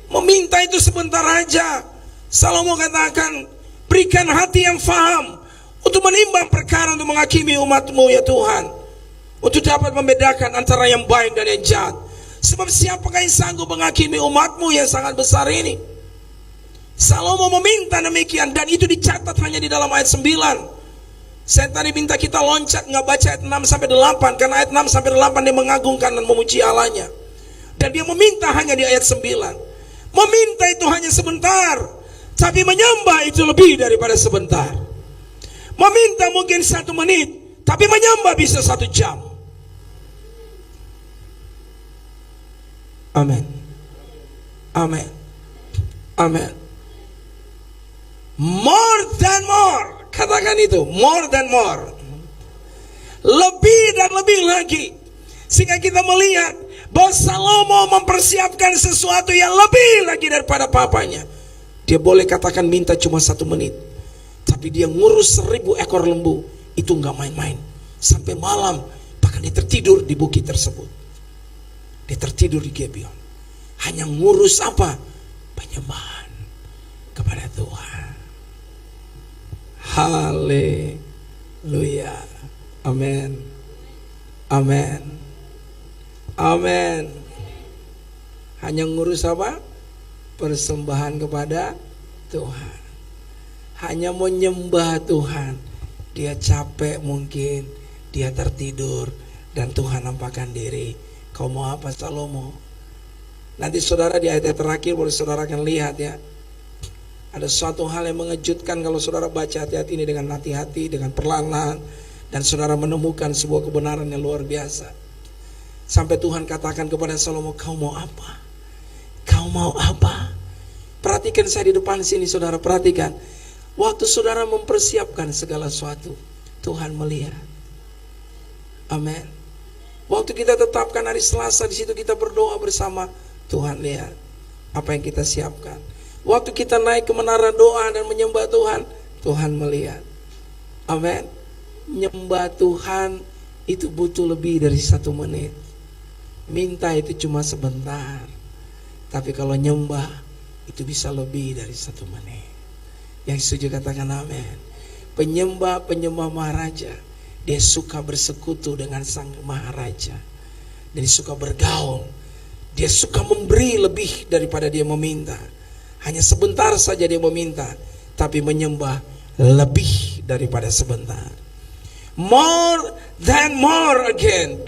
Speaker 4: Meminta itu sebentar aja. Salomo katakan, berikan hati yang faham untuk menimbang perkara, untuk menghakimi umat-Mu ya Tuhan, untuk dapat membedakan antara yang baik dan yang jahat. Sebab siapakah yang sanggup menghakimi umat-Mu yang sangat besar ini? Salomo meminta demikian, dan itu dicatat hanya di dalam ayat 9. Saya tadi minta kita loncat, nggak baca ayat 6-8, karena ayat 6-8 dia mengagungkan dan memuji Allahnya. Dan dia meminta hanya di ayat 9. Meminta itu hanya sebentar, tapi menyembah itu lebih daripada sebentar. Meminta mungkin 1 menit, tapi menyembah bisa 1 jam. Amin. Amin. Amin. More than more. Katakan itu, more than more. Lebih dan lebih lagi. Sehingga kita melihat bahwa Salomo mempersiapkan sesuatu yang lebih lagi daripada papanya. Dia boleh katakan minta cuma 1 menit, tapi dia ngurus 1000 ekor lembu. Itu gak main-main. Sampai malam, bahkan dia tertidur di bukit tersebut. Dia tertidur di Gibeon. Hanya ngurus apa? Penyembahan kepada Tuhan. Haleluya. Amin. Amin. Amin. Hanya ngurus apa? Persembahan kepada Tuhan. Hanya menyembah Tuhan. Dia capek mungkin, dia tertidur, dan Tuhan nampakkan diri. Kau mau apa Salomo? Nanti saudara di ayat terakhir boleh saudara akan lihat ya. Ada suatu hal yang mengejutkan kalau saudara baca ayat ini dengan hati-hati, dengan perlahan-lahan, dan saudara menemukan sebuah kebenaran yang luar biasa. Sampai Tuhan katakan kepada Salomo, kau mau apa? Kau mau apa? Perhatikan saya di depan sini, saudara perhatikan. Waktu saudara mempersiapkan segala sesuatu, Tuhan melihat. Amin. Waktu kita tetapkan hari Selasa, di situ kita berdoa bersama, Tuhan lihat apa yang kita siapkan. Waktu kita naik ke menara doa dan menyembah Tuhan, Tuhan melihat. Amin. Menyembah Tuhan itu butuh lebih dari 1 menit. Minta itu cuma sebentar, tapi kalau nyembah itu bisa lebih dari 1 menit. Yang setuju katakan amin. Penyembah Maharaja, dia suka bersekutu dengan Sang Maharaja, dan dia suka bergaul. Dia suka memberi lebih daripada dia meminta. Hanya sebentar saja dia meminta, tapi menyembah lebih daripada sebentar. More than more again.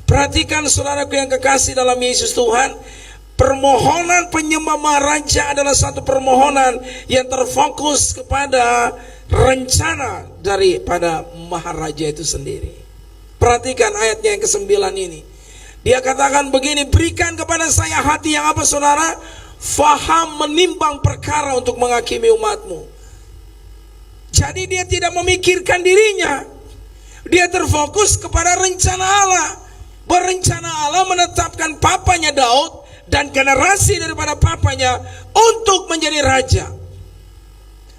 Speaker 4: Perhatikan saudaraku yang kekasih dalam Yesus Tuhan, permohonan penyembah Maharaja adalah satu permohonan yang terfokus kepada rencana daripada Maharaja itu sendiri. Perhatikan ayatnya yang ke-9 ini. Dia katakan begini, berikan kepada saya hati yang apa saudara? Faham menimbang perkara untuk menghakimi umatmu. Jadi dia tidak memikirkan dirinya. Dia terfokus kepada rencana Allah. Berencana Allah menetapkan papanya Daud dan generasi daripada papanya untuk menjadi raja.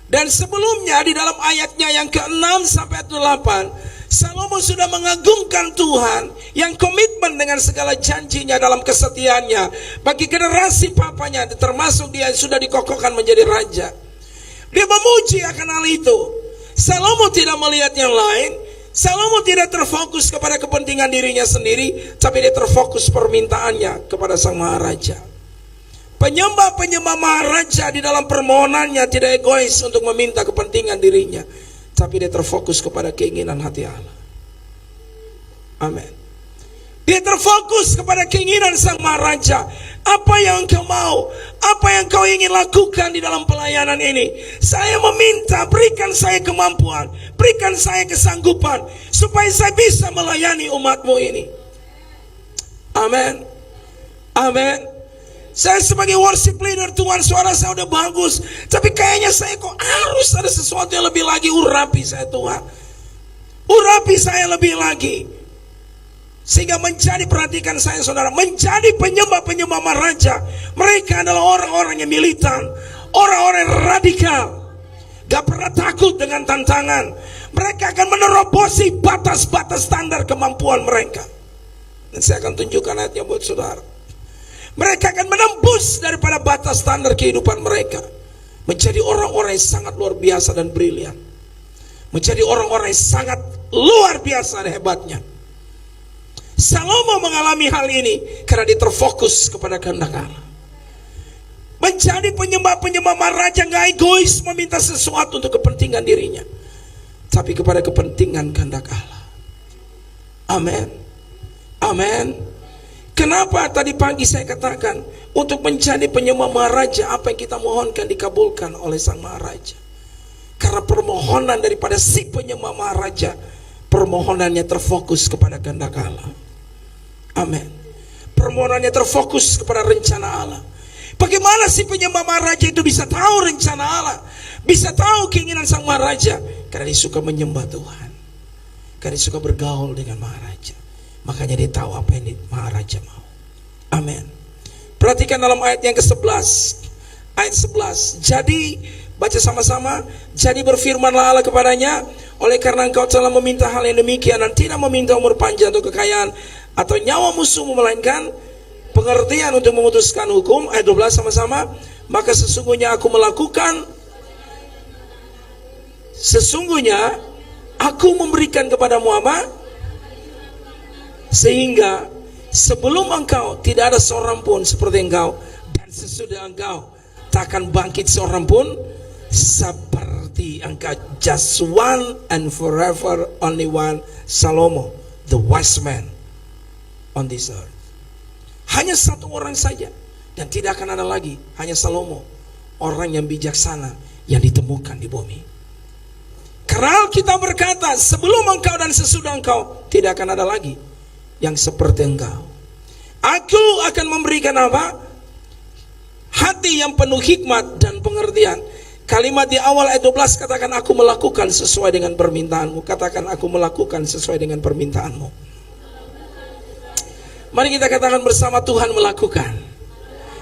Speaker 4: Dan sebelumnya di dalam ayatnya yang ke-6 sampai 8, Salomo sudah mengagungkan Tuhan yang komitmen dengan segala janjinya dalam kesetiaannya bagi generasi papanya, termasuk dia sudah dikokohkan menjadi raja. Dia memuji akan hal itu. Salomo tidak melihat yang lain. Salomo tidak terfokus kepada kepentingan dirinya sendiri, tapi dia terfokus permintaannya kepada Sang Maharaja. Penyembah Maharaja di dalam permohonannya tidak egois untuk meminta kepentingan dirinya, tapi dia terfokus kepada keinginan hati Allah. Amin. Dia terfokus kepada keinginan Sang Maharaja. Apa yang engkau mau? Apa yang kau ingin lakukan di dalam pelayanan ini? Saya meminta, berikan saya kemampuan, berikan saya kesanggupan, supaya saya bisa melayani umatmu ini. Amin. Amin. Saya sebagai worship leader, Tuhan suara saya udah bagus, tapi kayaknya saya kok harus ada sesuatu yang lebih lagi. Urapi saya Tuhan, urapi saya lebih lagi. Sehingga menjadi, perhatikan saya saudara, menjadi penyembah Maharaja. Mereka adalah orang-orang yang militan, orang-orang yang radikal. gak pernah takut dengan tantangan. Mereka akan menerobosi batas-batas standar kemampuan mereka. Dan saya akan tunjukkan ayatnya buat saudara. Mereka akan menembus daripada batas standar kehidupan mereka, menjadi orang-orang yang sangat luar biasa dan brilian, menjadi orang-orang yang sangat luar biasa dan hebatnya. Salomo mengalami hal ini karena dia terfokus kepada kehendak Allah. Menjadi penyembah-penyembah maharaja gak egois meminta sesuatu untuk kepentingan dirinya, tapi kepada kepentingan kehendak Allah. Amin. Amin. Kenapa tadi pagi saya katakan untuk menjadi penyembah maharaja, apa yang kita mohonkan dikabulkan oleh sang maharaja? Karena permohonan daripada si penyembah maharaja, permohonannya terfokus kepada kehendak Allah. Amin. Permohonannya terfokus kepada rencana Allah. Bagaimana si penyembah maharaja itu bisa tahu rencana Allah, bisa tahu keinginan sang maharaja? Karena dia suka menyembah Tuhan, karena dia suka bergaul dengan maharaja. Makanya dia tahu apa yang maharaja mau. Amin. Perhatikan dalam ayat yang ke-11, ayat 11. Jadi, baca sama-sama. Jadi berfirmanlah Allah kepadanya, oleh karena engkau telah meminta hal yang demikian dan tidak meminta umur panjang atau kekayaan atau nyawa musuhmu, melainkan pengertian untuk memutuskan hukum. Ayat 12 sama-sama. Maka sesungguhnya aku memberikan kepadamu apa? Sehingga sebelum engkau tidak ada seorang pun seperti engkau, dan sesudah engkau tak akan bangkit seorang pun seperti engkau. Just one and forever only one, Salomo, the wise man on this earth. Hanya satu orang saja, dan tidak akan ada lagi. Hanya Salomo, orang yang bijaksana yang ditemukan di bumi. Karena kita berkata, sebelum engkau dan sesudah engkau tidak akan ada lagi yang seperti engkau. Aku akan memberikan apa? Hati yang penuh hikmat dan pengertian. Kalimat di awal ayat 12 katakan, aku melakukan sesuai dengan permintaanmu. Katakan, aku melakukan sesuai dengan permintaanmu. Mari kita katakan bersama, Tuhan melakukan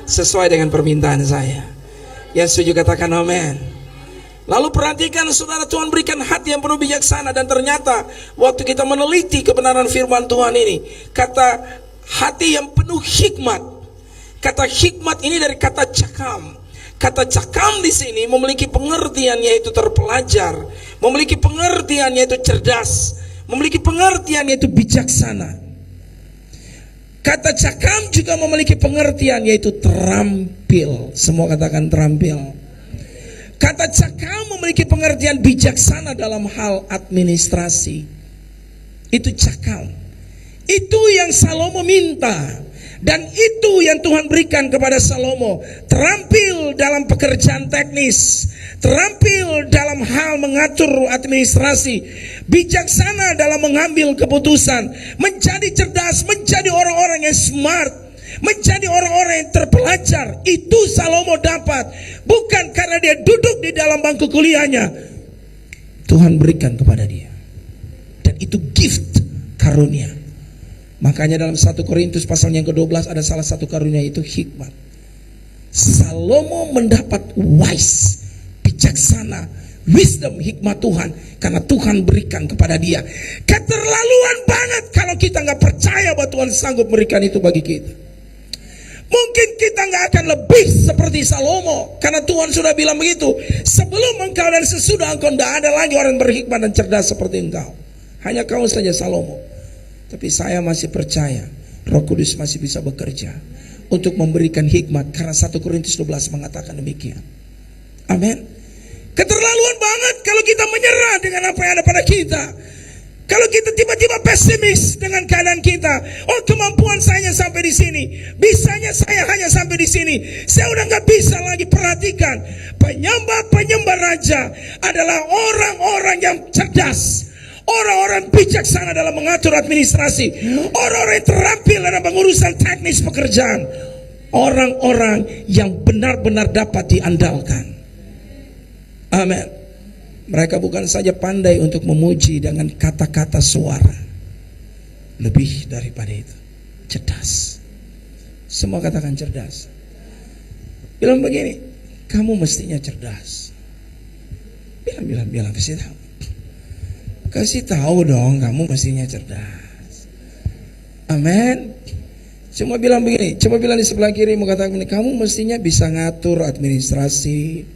Speaker 4: sesuai dengan permintaan saya. Yang setuju katakan amin. Lalu perhatikan saudara, Tuhan berikan hati yang penuh bijaksana. Dan ternyata waktu kita meneliti kebenaran firman Tuhan ini, kata hati yang penuh hikmat. Kata hikmat ini dari kata cakam. Kata cakam di sini memiliki pengertian yaitu terpelajar, memiliki pengertian yaitu cerdas, memiliki pengertian yaitu bijaksana. Kata cakam juga memiliki pengertian yaitu terampil. Semua katakan terampil. Kata cakam memiliki pengertian bijaksana dalam hal administrasi. Itu cakam. Itu yang Salomo minta. Dan itu yang Tuhan berikan kepada Salomo. Terampil dalam pekerjaan teknis, terampil dalam hal mengatur administrasi, bijaksana dalam mengambil keputusan, menjadi cerdas, menjadi orang-orang yang smart, menjadi orang-orang yang terpelajar. Itu Salomo dapat, bukan karena dia duduk di dalam bangku kuliahnya. Tuhan berikan kepada dia, dan itu gift, karunia. Makanya dalam 1 Korintus pasal yang ke-12 ada salah satu karunia, itu hikmat. Salomo mendapat wise, bijaksana, wisdom, hikmat Tuhan, karena Tuhan berikan kepada dia. Keterlaluan banget kalau kita nggak percaya bahwa Tuhan sanggup memberikan itu bagi kita. Mungkin kita nggak akan lebih seperti Salomo, karena Tuhan sudah bilang begitu. Sebelum engkau dan sesudah engkau tidak ada lagi orang berhikmat dan cerdas seperti engkau. Hanya kau saja Salomo. Tapi saya masih percaya Roh Kudus masih bisa bekerja untuk memberikan hikmat, karena 1 Korintus 12 mengatakan demikian. Amin. Keterlaluan banget kalau kita menyerah dengan apa yang ada pada kita. Kalau kita tiba-tiba pesimis dengan keadaan kita. Oh, kemampuan saya sampai di sini, bisanya saya hanya sampai di sini, saya udah nggak bisa lagi. Perhatikan, penyembah-penyembah raja adalah orang-orang yang cerdas, orang-orang bijaksana dalam mengatur administrasi, orang-orang yang terampil dalam pengurusan teknis pekerjaan, orang-orang yang benar-benar dapat diandalkan. Amin. Mereka bukan saja pandai untuk memuji dengan kata-kata suara, lebih daripada itu, cerdas. Semua katakan cerdas. Bilang begini, kamu mestinya cerdas. Bilang kasih tahu. Kasih tahu dong, kamu mestinya cerdas. Amin. Cuma bilang begini, coba bilang di sebelah kiri, mau katakan begini, kamu mestinya bisa ngatur administrasi.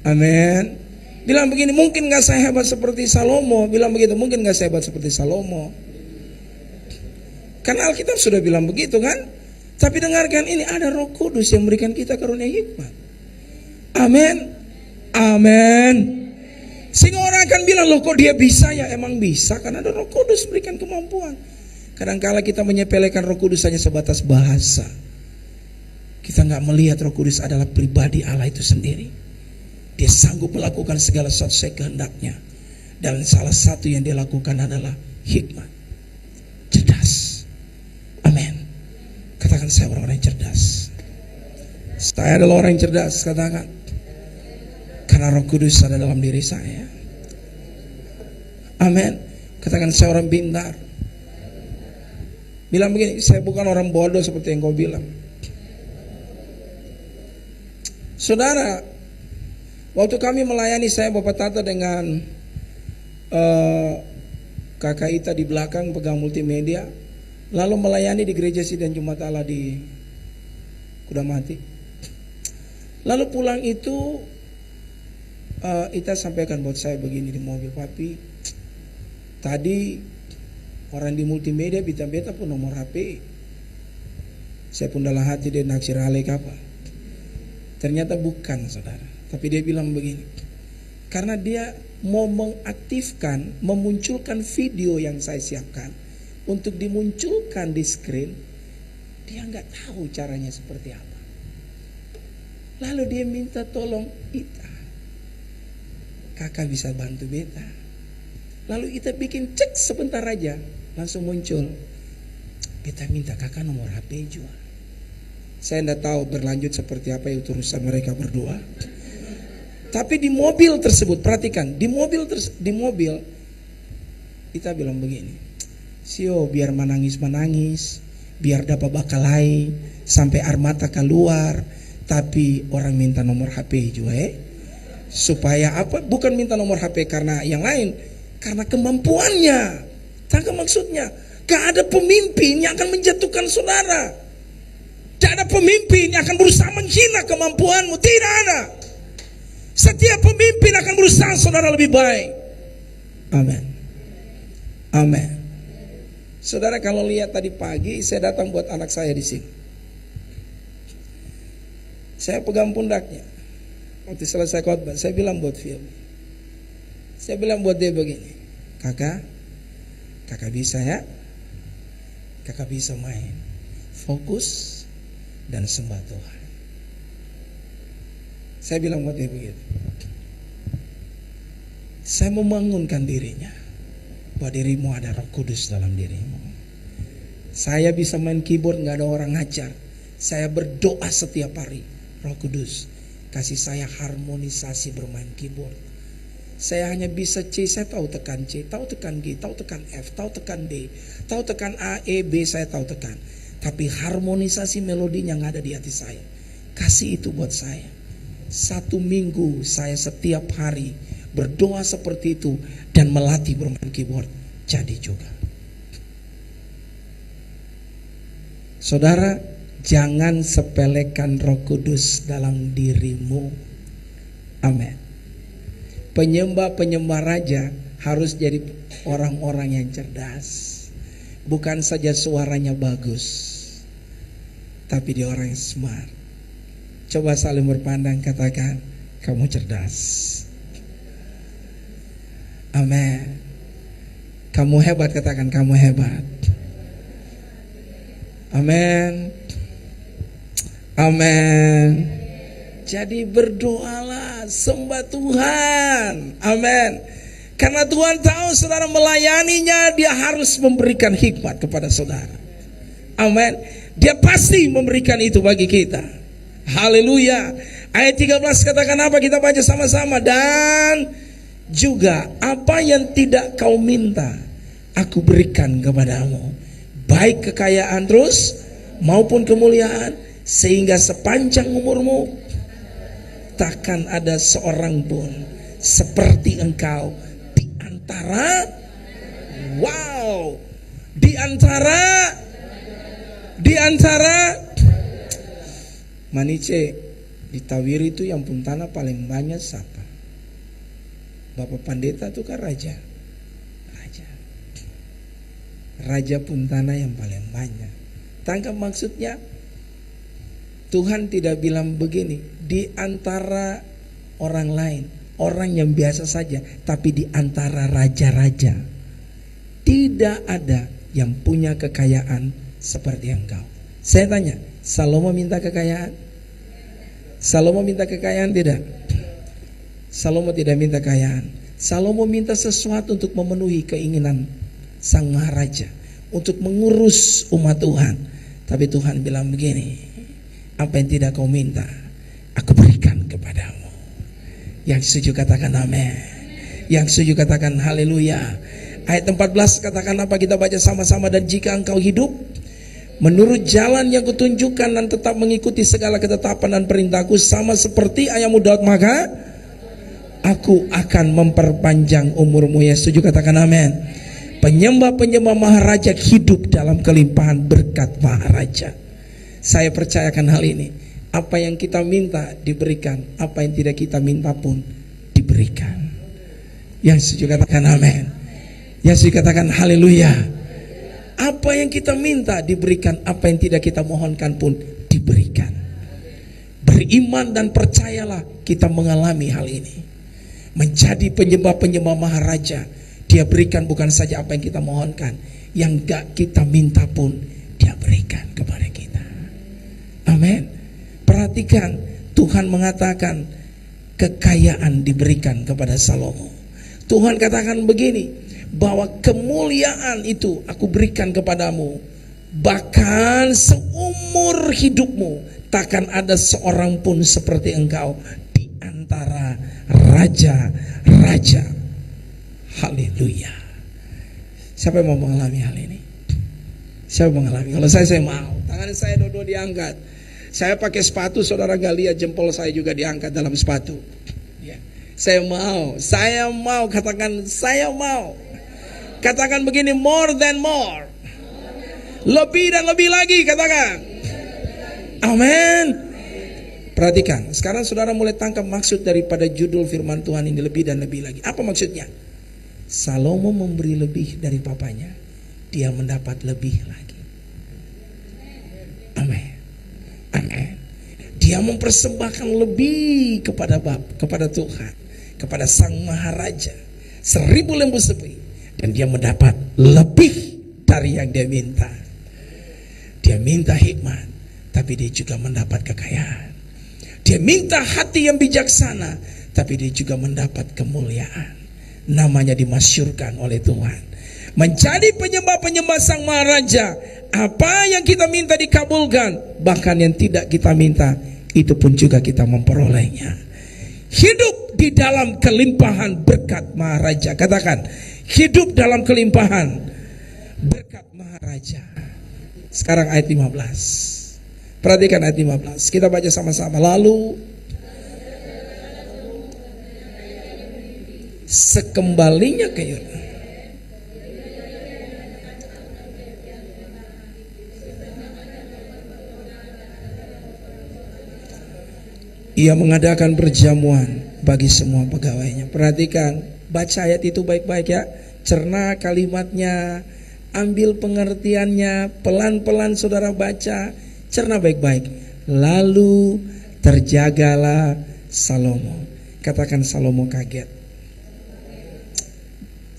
Speaker 4: Amin. Bilang begini, mungkin gak saya hebat seperti Salomo. Bilang begitu, mungkin gak saya hebat seperti Salomo. Karena Alkitab sudah bilang begitu kan. Tapi dengarkan ini, ada Roh Kudus yang memberikan kita karunia hikmat. Amin. Amin. Sehingga orang akan bilang, loh kok dia bisa? Ya emang bisa, karena ada Roh Kudus berikan kemampuan. Kadangkala kita menyepelekan Roh Kudus hanya sebatas bahasa. Kita gak melihat Roh Kudus adalah pribadi Allah itu sendiri. Dia sanggup melakukan segala sesuatu sesuai kehendaknya. Dan salah satu yang dia lakukan adalah hikmat. Cerdas. Amin. Katakan, saya orang-orang yang cerdas. Saya adalah orang yang cerdas. Katakan. Karena Roh Kudus ada dalam diri saya. Amin. Katakan, saya orang pintar. Bilang begini, saya bukan orang bodoh seperti yang kau bilang. Saudara, waktu kami melayani, saya Bapak Tata dengan Kakak Ita di belakang pegang multimedia, lalu melayani di gereja Sidang Jumat Allah di Kudamati. Lalu pulang itu Ita sampaikan buat saya begini di mobil, papi, tadi orang di multimedia beta pun nomor HP. Saya pun dalam hati dia naksir alek apa. Ternyata bukan, saudara. Tapi dia bilang begini, karena dia mau mengaktifkan, memunculkan video yang saya siapkan untuk dimunculkan di screen. Dia nggak tahu caranya seperti apa. Lalu dia minta tolong Ita, kakak bisa bantu beta. Lalu Ita bikin cek sebentar aja, langsung muncul. Beta minta kakak nomor HP jual. Saya tidak tahu berlanjut seperti apa itu urusan mereka berdua. Tapi di mobil tersebut, perhatikan, di mobil Ita bilang begini, Sio biar menangis, biar dapat bakalai sampai air mata keluar, tapi orang minta nomor HP juga supaya apa? Bukan minta nomor HP karena yang lain, karena kemampuannya. Tangkap maksudnya? Gak ada pemimpin yang akan menjatuhkan saudara. Gak ada pemimpin yang akan berusaha menghina kemampuanmu. Tidak ada. Setiap pemimpin akan berusaha saudara lebih baik. Amin. Amin. Saudara, kalau lihat tadi pagi saya datang buat anak saya di sini. Saya pegang pundaknya. Waktu selesai khotbah, saya bilang buat film. Saya bilang buat dia begini, kakak bisa ya, kakak bisa main, fokus dan sembah Tuhan. Saya bilang buat dia begitu. Saya membangunkan dirinya, bahwa dirimu ada Roh Kudus dalam dirimu. Saya bisa main keyboard, nggak ada orang ngajar. Saya berdoa setiap hari, Roh Kudus kasih saya harmonisasi bermain keyboard. Saya hanya bisa C, saya tahu tekan C, tahu tekan G, tahu tekan F, tahu tekan D, tahu tekan A, E, B, saya tahu tekan. Tapi harmonisasi melodinya yang ada di hati saya, kasih itu buat saya. 1 minggu saya setiap hari berdoa seperti itu dan melatih bermain keyboard. Jadi juga, saudara, jangan sepelekan Roh Kudus dalam dirimu. Amin. Penyembah-penyembah raja harus jadi orang-orang yang cerdas. Bukan saja suaranya bagus, tapi dia orang yang smart. Coba saling berpandang, katakan, kamu cerdas. Amin. Kamu hebat, katakan kamu hebat. Amin. Amin. Jadi berdoalah, sembah Tuhan. Amin. Karena Tuhan tahu saudara melayaninya, dia harus memberikan hikmat kepada saudara. Amin. Dia pasti memberikan itu bagi kita. Haleluya. Ayat 13 katakan apa? Kita baca sama-sama. Dan juga apa yang tidak kau minta, aku berikan kepadamu, baik kekayaan terus maupun kemuliaan, sehingga sepanjang umurmu takkan ada seorang pun seperti engkau di antara Manice di Tawiri itu yang puntana paling banyak siapa? Bapak Pendeta itu kan raja puntana yang paling banyak. Tangkap maksudnya? Tuhan tidak bilang begini, di antara orang lain, orang yang biasa saja, tapi di antara raja-raja tidak ada yang punya kekayaan seperti engkau. Saya tanya, Salomo minta kekayaan? Salomo minta kekayaan tidak? Salomo tidak minta kekayaan. Salomo minta sesuatu untuk memenuhi keinginan sang maharaja, untuk mengurus umat Tuhan. Tapi Tuhan bilang begini, apa yang tidak kau minta, aku berikan kepadamu. Yang setuju katakan amin. Yang setuju katakan haleluya. Ayat 14 katakan apa, kita baca sama-sama. Dan jika engkau hidup menurut jalan yang kutunjukkan dan tetap mengikuti segala ketetapan dan perintahku sama seperti ayahmu Daud, maka aku akan memperpanjang umurmu. Ya setuju katakan amin. Penyembah-penyembah maharaja hidup dalam kelimpahan berkat maharaja. Saya percayakan hal ini, apa yang kita minta diberikan, apa yang tidak kita minta pun diberikan. Yang setuju katakan amin. Yang setuju katakan haleluya. Apa yang kita minta diberikan, apa yang tidak kita mohonkan pun diberikan. Beriman dan percayalah, kita mengalami hal ini. Menjadi penyembah-penyembah maharaja, dia berikan bukan saja apa yang kita mohonkan, yang gak kita minta pun dia berikan kepada kita. Amin. Perhatikan, Tuhan mengatakan kekayaan diberikan kepada Salomo. Tuhan katakan begini, bahwa kemuliaan itu aku berikan kepadamu, bahkan seumur hidupmu takkan ada seorang pun seperti engkau di antara raja-raja. Haleluya. Siapa yang mau mengalami hal ini? Siapa yang mengalami? Kalau saya mau. Tangan saya dua-dua diangkat. Saya pakai sepatu, saudara gak lihat jempol saya juga diangkat dalam sepatu. Ya. Saya mau. Katakan saya mau. Katakan begini, more than more. Lebih dan lebih lagi, katakan. Amin. Perhatikan, sekarang saudara mulai tangkap maksud daripada judul firman Tuhan ini, lebih dan lebih lagi. Apa maksudnya? Salomo memberi lebih dari papanya, dia mendapat lebih lagi. Amin. Amin. Dia mempersembahkan lebih kepada Tuhan, kepada Sang Maharaja, 1000 lembu sepi, dan dia mendapat lebih dari yang dia minta. Dia minta hikmat, tapi dia juga mendapat kekayaan. Dia minta hati yang bijaksana, tapi dia juga mendapat kemuliaan. Namanya dimasyurkan oleh Tuhan. Menjadi penyembah-penyembah Sang Maharaja, apa yang kita minta dikabulkan, bahkan yang tidak kita minta itu pun juga kita memperolehnya. Hidup di dalam kelimpahan berkat Maharaja. Katakan, hidup dalam kelimpahan berkat Maharaja. Sekarang ayat 15. Perhatikan ayat 15. Kita baca sama-sama. Lalu sekembalinya ke Yordan, ia mengadakan perjamuan bagi semua pegawainya. Perhatikan, baca ayat itu baik-baik ya. Cerna kalimatnya, ambil pengertiannya, pelan-pelan saudara baca, cerna baik-baik. Lalu terjagalah Salomo. Katakan, Salomo kaget.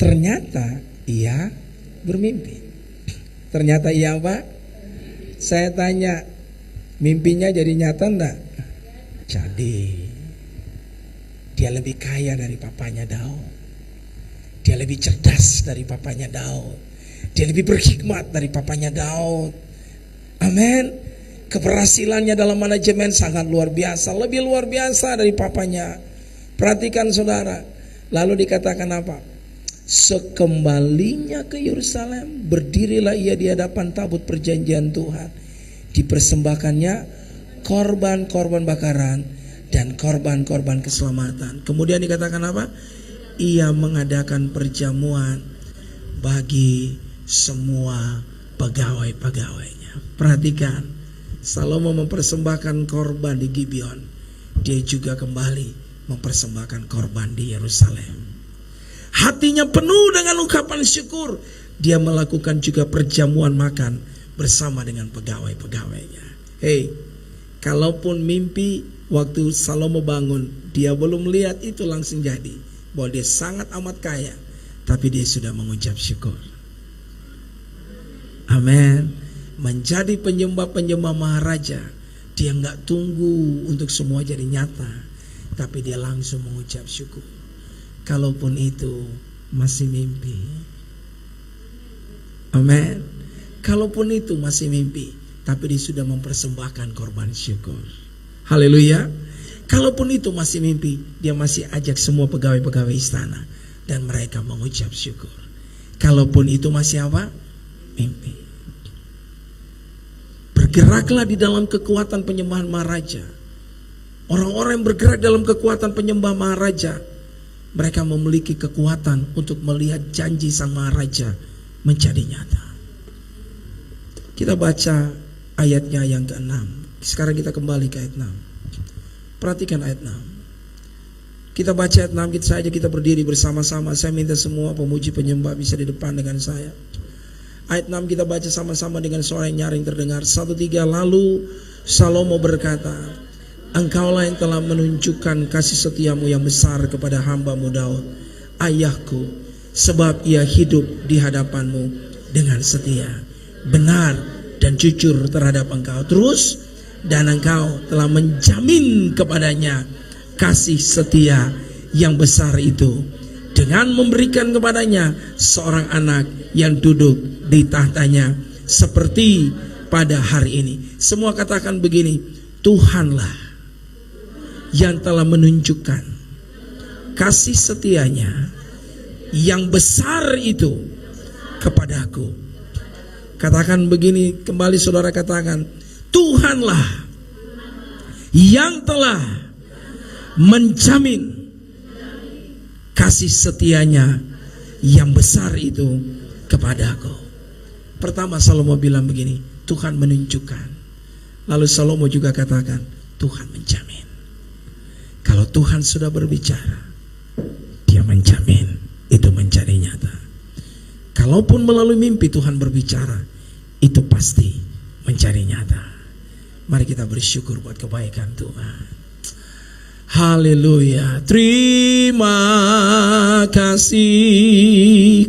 Speaker 4: Ternyata ia bermimpi. Ternyata ia apa? Saya tanya, mimpinya jadi nyata enggak? Jadi dia lebih kaya dari papanya Daud. Dia lebih cerdas dari papanya Daud. Dia lebih berhikmat dari papanya Daud. Amin. Keberhasilannya dalam manajemen sangat luar biasa, lebih luar biasa dari papanya. Perhatikan saudara. Lalu dikatakan apa? Sekembalinya ke Yerusalem, berdirilah ia di hadapan tabut perjanjian Tuhan. Dipersembahkannya korban-korban bakaran dan korban-korban keselamatan. Kemudian dikatakan apa? Ia mengadakan perjamuan bagi semua pegawai-pegawainya. Perhatikan, Salomo mempersembahkan korban di Gibeon, dia juga kembali mempersembahkan korban di Yerusalem. Hatinya penuh dengan ungkapan syukur. Dia melakukan juga perjamuan makan bersama dengan pegawai-pegawainya. Hei, kalaupun mimpi waktu Salomo bangun, dia belum lihat itu langsung jadi, bahwa dia sangat amat kaya, tapi dia sudah mengucap syukur. Amin. Menjadi penyembah-penyembah maharaja, dia nggak tunggu untuk semua jadi nyata, tapi dia langsung mengucap syukur. Kalaupun itu masih mimpi. Amin. Kalaupun itu masih mimpi, tapi dia sudah mempersembahkan korban syukur. Haleluya. Kalaupun itu masih mimpi, dia masih ajak semua pegawai-pegawai istana dan mereka mengucap syukur. Kalaupun itu masih apa? Mimpi. Bergeraklah di dalam kekuatan penyembahan maharaja. Orang-orang yang bergerak dalam kekuatan penyembah maharaja, mereka memiliki kekuatan untuk melihat janji sang maharaja menjadi nyata. Kita baca ayatnya yang ke-6. Sekarang kita kembali ke ayat 6. Perhatikan ayat 6. Kita baca ayat 6 saja, kita berdiri bersama-sama. Saya minta semua pemuji penyembah bisa di depan dengan saya. Ayat 6 kita baca sama-sama dengan suara yang nyaring terdengar. 1, 3. Lalu Salomo berkata, Engkaulah yang telah menunjukkan kasih setiamu yang besar kepada hamba-Mu Daud, ayahku, sebab ia hidup di hadapan-Mu dengan setia, benar dan jujur terhadap Engkau. Terus, dan Engkau telah menjamin kepadanya kasih setia yang besar itu dengan memberikan kepadanya seorang anak yang duduk di tahtanya seperti pada hari ini. Semua katakan begini, Tuhanlah yang telah menunjukkan kasih setianya yang besar itu kepadaku. Katakan begini kembali, saudara, katakan, Tuhanlah yang telah menjamin kasih setianya yang besar itu kepadaku. Pertama Salomo bilang begini, Tuhan menunjukkan. Lalu Salomo juga katakan, Tuhan menjamin. Kalau Tuhan sudah berbicara, Dia menjamin itu menjadi nyata. Kalaupun melalui mimpi Tuhan berbicara, itu pasti menjadi nyata. Mari kita bersyukur buat kebaikan Tuhan. Haleluya. Terima kasih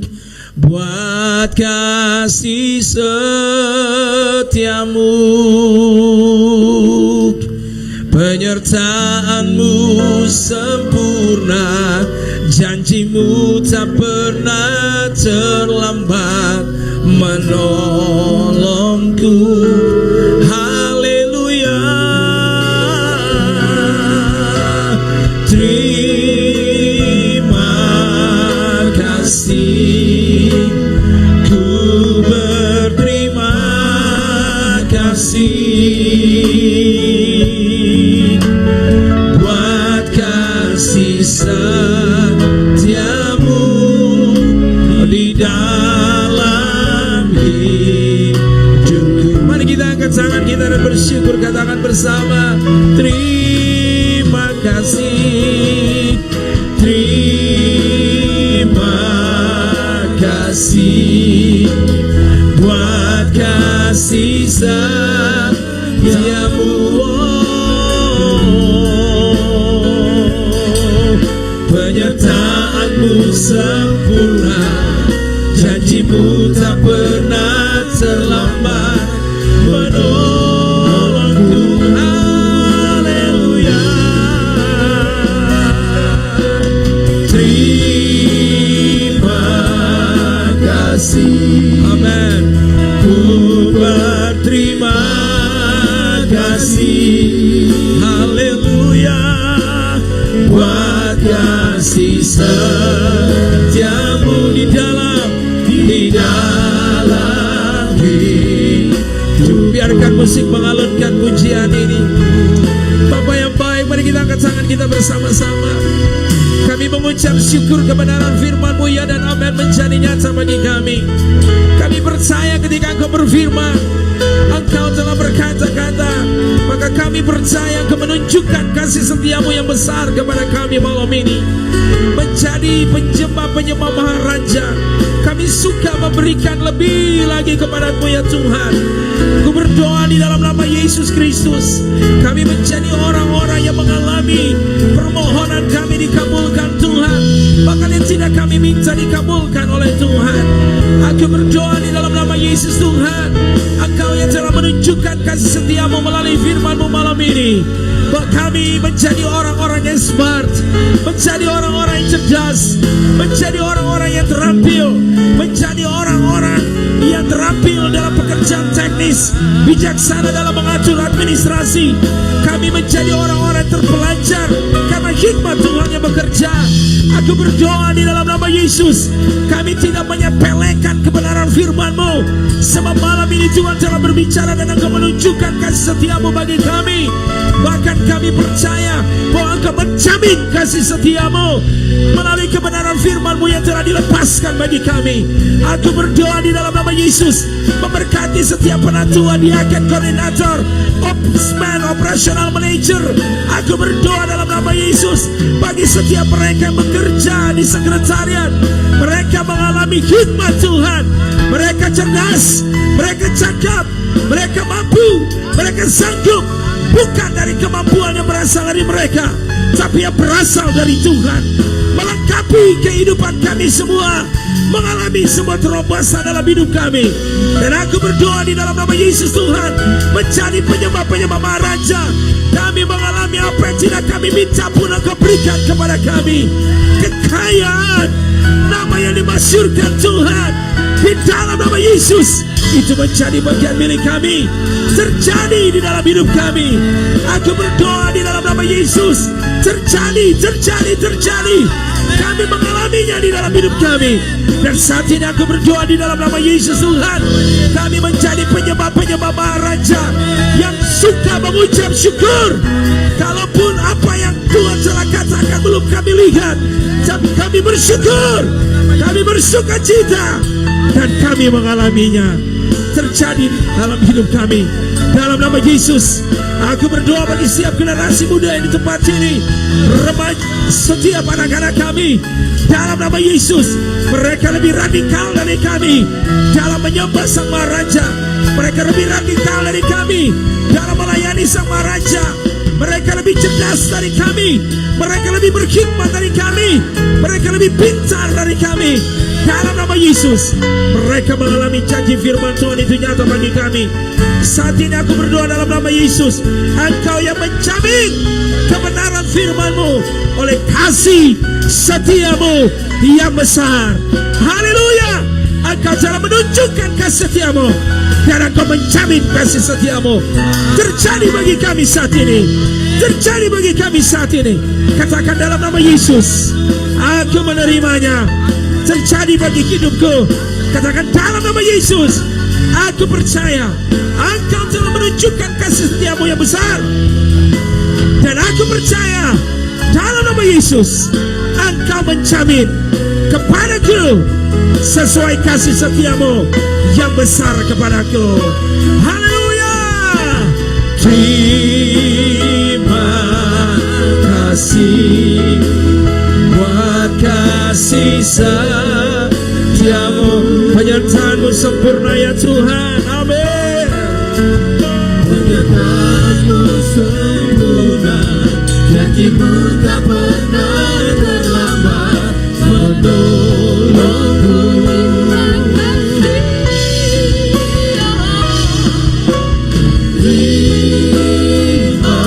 Speaker 4: buat kasih setiamu, penyertaan-Mu sempurna, janji-Mu tak pernah terlambat menolongku. Haleluya. Terima kasih, ku berterima kasih buat kasih setiamu di dalam hidupku. Mari kita angkat tangan kita dan bersyukur, katakan bersama, terima kasih, terima kasih buat kasih setiamu, penyertaan-Mu sempurna, janji-Mu tak pernah terlambat menolongku. Haleluya. Terima kasih. Amin. Ku berterima kasih. Haleluya. Buat kasih setiamu di dalam hidup. Biarkan musik mengalunkan pujian ini. Bapa yang baik, mari kita
Speaker 2: kita angkat tangan kita bersama-sama. Kami mengucap syukur kebenaran firman-Mu ya dan amin menjadi nyata bagi kami. Kami percaya ketika Engkau berfirman, Engkau telah berkata-kata, maka kami percaya Engkau menunjukkan kasih setia-Mu yang besar kepada kami malam ini. Menjadi penyembah-penyembah Maharaja, kami suka memberikan lebih lagi kepada-Mu ya Tuhan. Ku berdoa di dalam nama Yesus Kristus, kami menjadi orang-orang yang mengalami permohonan kami dikabulkan Tuhan, bahkan yang tidak kami minta dikabulkan oleh Tuhan. Aku berdoa di dalam nama Yesus Tuhan, Engkau yang telah menunjukkan kasih setia-Mu melalui firman-Mu malam ini, bahwa kami menjadi orang-orang yang smart, menjadi orang-orang yang cerdas, menjadi orang-orang yang terampil, menjadi orang-orang yang terampil dalam pekerjaan teknis, bijaksana dalam mengatur administrasi. Kami menjadi orang-orang terpelajar karena hikmat Tuhan yang bekerja. Aku berdoa di dalam nama Yesus, kami tidak menyepelekan kebenaran firman-Mu, sebab malam ini Tuhan telah berbicara dan Engkau menunjukkan kasih setia-Mu bagi kami. Bahkan kami percaya bahwa Engkau menjamin kasih setia-Mu melalui kebenaran firman-Mu yang telah dilepaskan bagi kami. Aku berdoa di dalam nama Yesus, memberkati setiap penatua, diaken, koordinator, opsman, operational manager. Aku berdoa dalam nama Yesus bagi setiap mereka yang bekerja di sekretariat. Mereka mengalami hikmat Tuhan. Mereka cerdas, mereka cakap, mereka mampu, mereka sanggup. Bukan dari kemampuan yang berasal dari mereka, tapi yang berasal dari Tuhan, melengkapi kehidupan kami semua, mengalami semua terobosan dalam hidup kami. Dan aku berdoa di dalam nama Yesus Tuhan, menjadi penyembah-penyembah Maharaja. Kami mengalami apa yang tidak kami minta pun Engkau berikan kepada kami. Kekayaan nama yang dimasyurkan Tuhan di dalam nama Yesus, itu menjadi bagian milik kami, terjadi di dalam hidup kami. Aku berdoa di dalam nama Yesus, terjadi. Kami mengalaminya di dalam hidup kami. Dan saat ini aku berdoa di dalam nama Yesus Tuhan, kami menjadi penyembah-penyembah Maharaja yang suka mengucap syukur. Kalaupun apa yang Tuhan telah katakan belum kami lihat, tapi kami bersyukur, kami bersuka cita, dan kami mengalaminya terjadi dalam hidup kami. Dalam nama Yesus, aku berdoa bagi setiap generasi muda yang di tempat ini, remaja, setiap anak-anak kami. Dalam nama Yesus, mereka lebih radikal dari kami dalam menyembah Sang Maharaja. Mereka lebih radikal dari kami dalam melayani Sang Maharaja. Mereka lebih cerdas dari kami, mereka lebih berhikmat dari kami, mereka lebih pintar dari kami. Dalam nama Yesus, mereka mengalami janji firman Tuhan itu nyata bagi kami. Saat ini aku berdoa dalam nama Yesus, Engkau yang menjamin kebenaran firman-Mu oleh kasih setia-Mu yang besar. Haleluya! Engkau telah menunjukkan kasih setia-Mu, dan Engkau menjamin kasih setia-Mu terjadi bagi kami saat ini. Terjadi bagi kami saat ini. Katakan dalam nama Yesus, aku menerimanya. Terjadi bagi hidupku. Katakan dalam nama Yesus, aku percaya Engkau telah menunjukkan kasih setia-Mu yang besar. Dan aku percaya dalam nama Yesus, Engkau menjamin kepadaku sesuai kasih setia-Mu yang besar kepadaku. Haleluya. Terima kasih buat kasih setia-Mu, penyertaan-Mu sempurna ya Tuhan. Amin.
Speaker 5: Penyertaan-Mu sempurna, janji-Mu tak pernah terlambat menolongku. Terima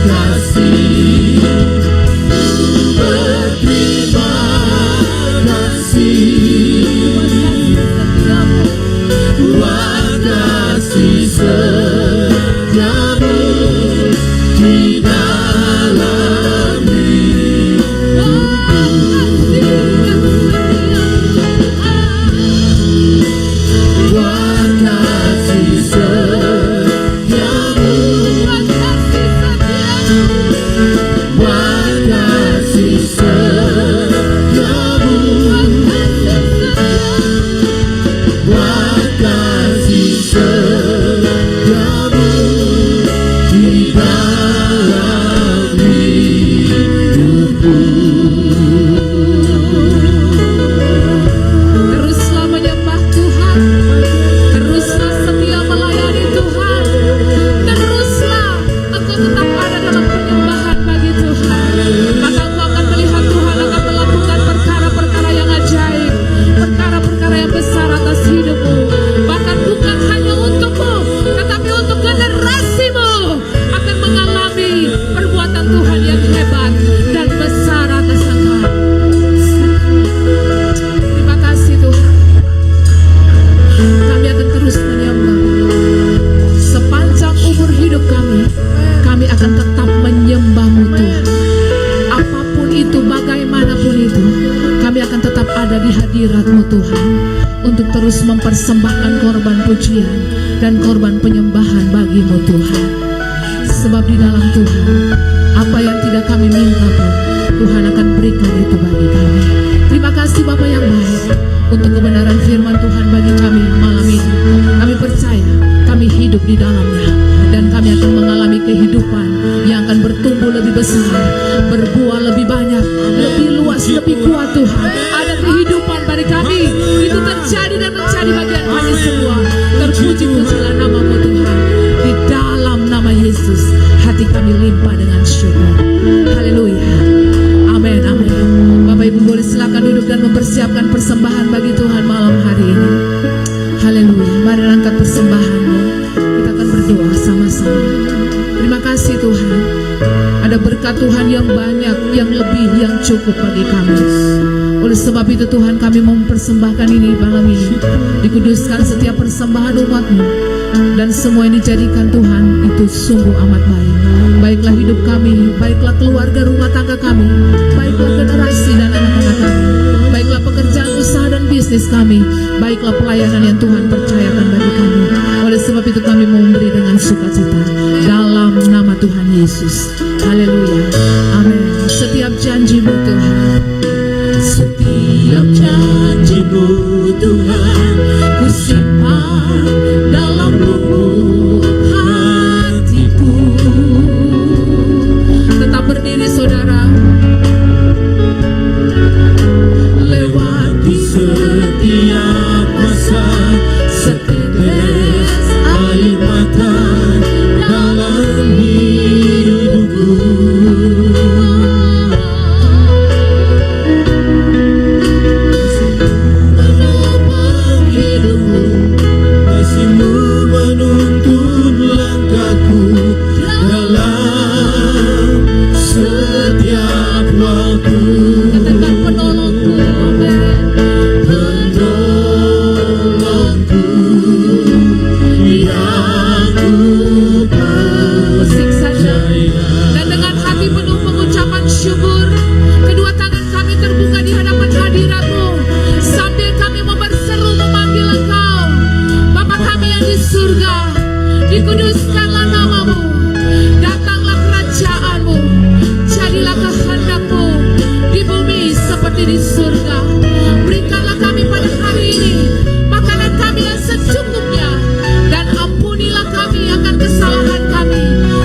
Speaker 5: kasih, berterima kasih.
Speaker 3: berada di hadirat-Mu Tuhan, untuk terus mempersembahkan korban pujian dan korban penyembahan bagi-Mu Tuhan. Sebab di dalam Tuhan, apa yang tidak kami minta pun Tuhan akan berikan itu bagi kami. Terima kasih Bapa yang baik untuk kebenaran firman Tuhan bagi kami malam ini. Kami percaya kami hidup di dalamnya, dan kami akan mengalami kehidupan yang akan bertumbuh lebih besar, berbuah lebih banyak, lebih luas, lebih kuat Tuhan. Ada kehidupan pada kami, itu terjadi dan menjadi bagian kami semua. Terpuji-pujilah nama-Mu Tuhan. Di dalam nama Yesus, hati kami limpah dengan syukur. Haleluya. Amin, amin. Bapak Ibu boleh silakan duduk dan mempersiapkan persembahan bagi Tuhan malam hari ini. Haleluya. Mari angkat persembahan-Mu. Kita akan berdoa sama-sama. Terima kasih Tuhan. Ada berkat Tuhan yang banyak, yang lebih, yang cukup bagi kami. Oleh sebab itu Tuhan, kami mau mempersembahkan ini malam ini. Dikuduskan setiap persembahan umat-Mu, dan semua yang dijadikan Tuhan itu sungguh amat baik. Baiklah hidup kami, baiklah keluarga rumah tangga kami, baiklah generasi dan anak-anak kami, baiklah pekerjaan usaha dan bisnis kami, baiklah pelayanan yang Tuhan percayakan bagi kami. Oleh sebab itu kami mau memberi dengan sukacita dalam nama Tuhan Yesus. Haleluya. Amin. Setiap janji-Mu Tuhan,
Speaker 5: Setiap janji-Mu Tuhan, ku simpan dalam lubuk hatiku.
Speaker 3: tetap berdiri saudara.
Speaker 5: Lewati setiap masa, setetes air mata dalam hidupku.
Speaker 3: Katakan penolongku, amin.
Speaker 5: Penolongku yang ku
Speaker 3: Musik saja.
Speaker 5: percaya.
Speaker 3: Dan dengan hati penuh pengucapan syukur, kedua tangan kami terbuka di hadapan hadirat-Mu, sambil kami mau berseru memanggil Engkau. Bapa kami yang di surga, dikuduskanlah nama-Mu, datanglah kerajaan-Mu, jadilah kehendak-Mu di bumi seperti di surga. Berikanlah kami pada hari ini makanan kami yang secukupnya, dan ampunilah kami akan kesalahan kami,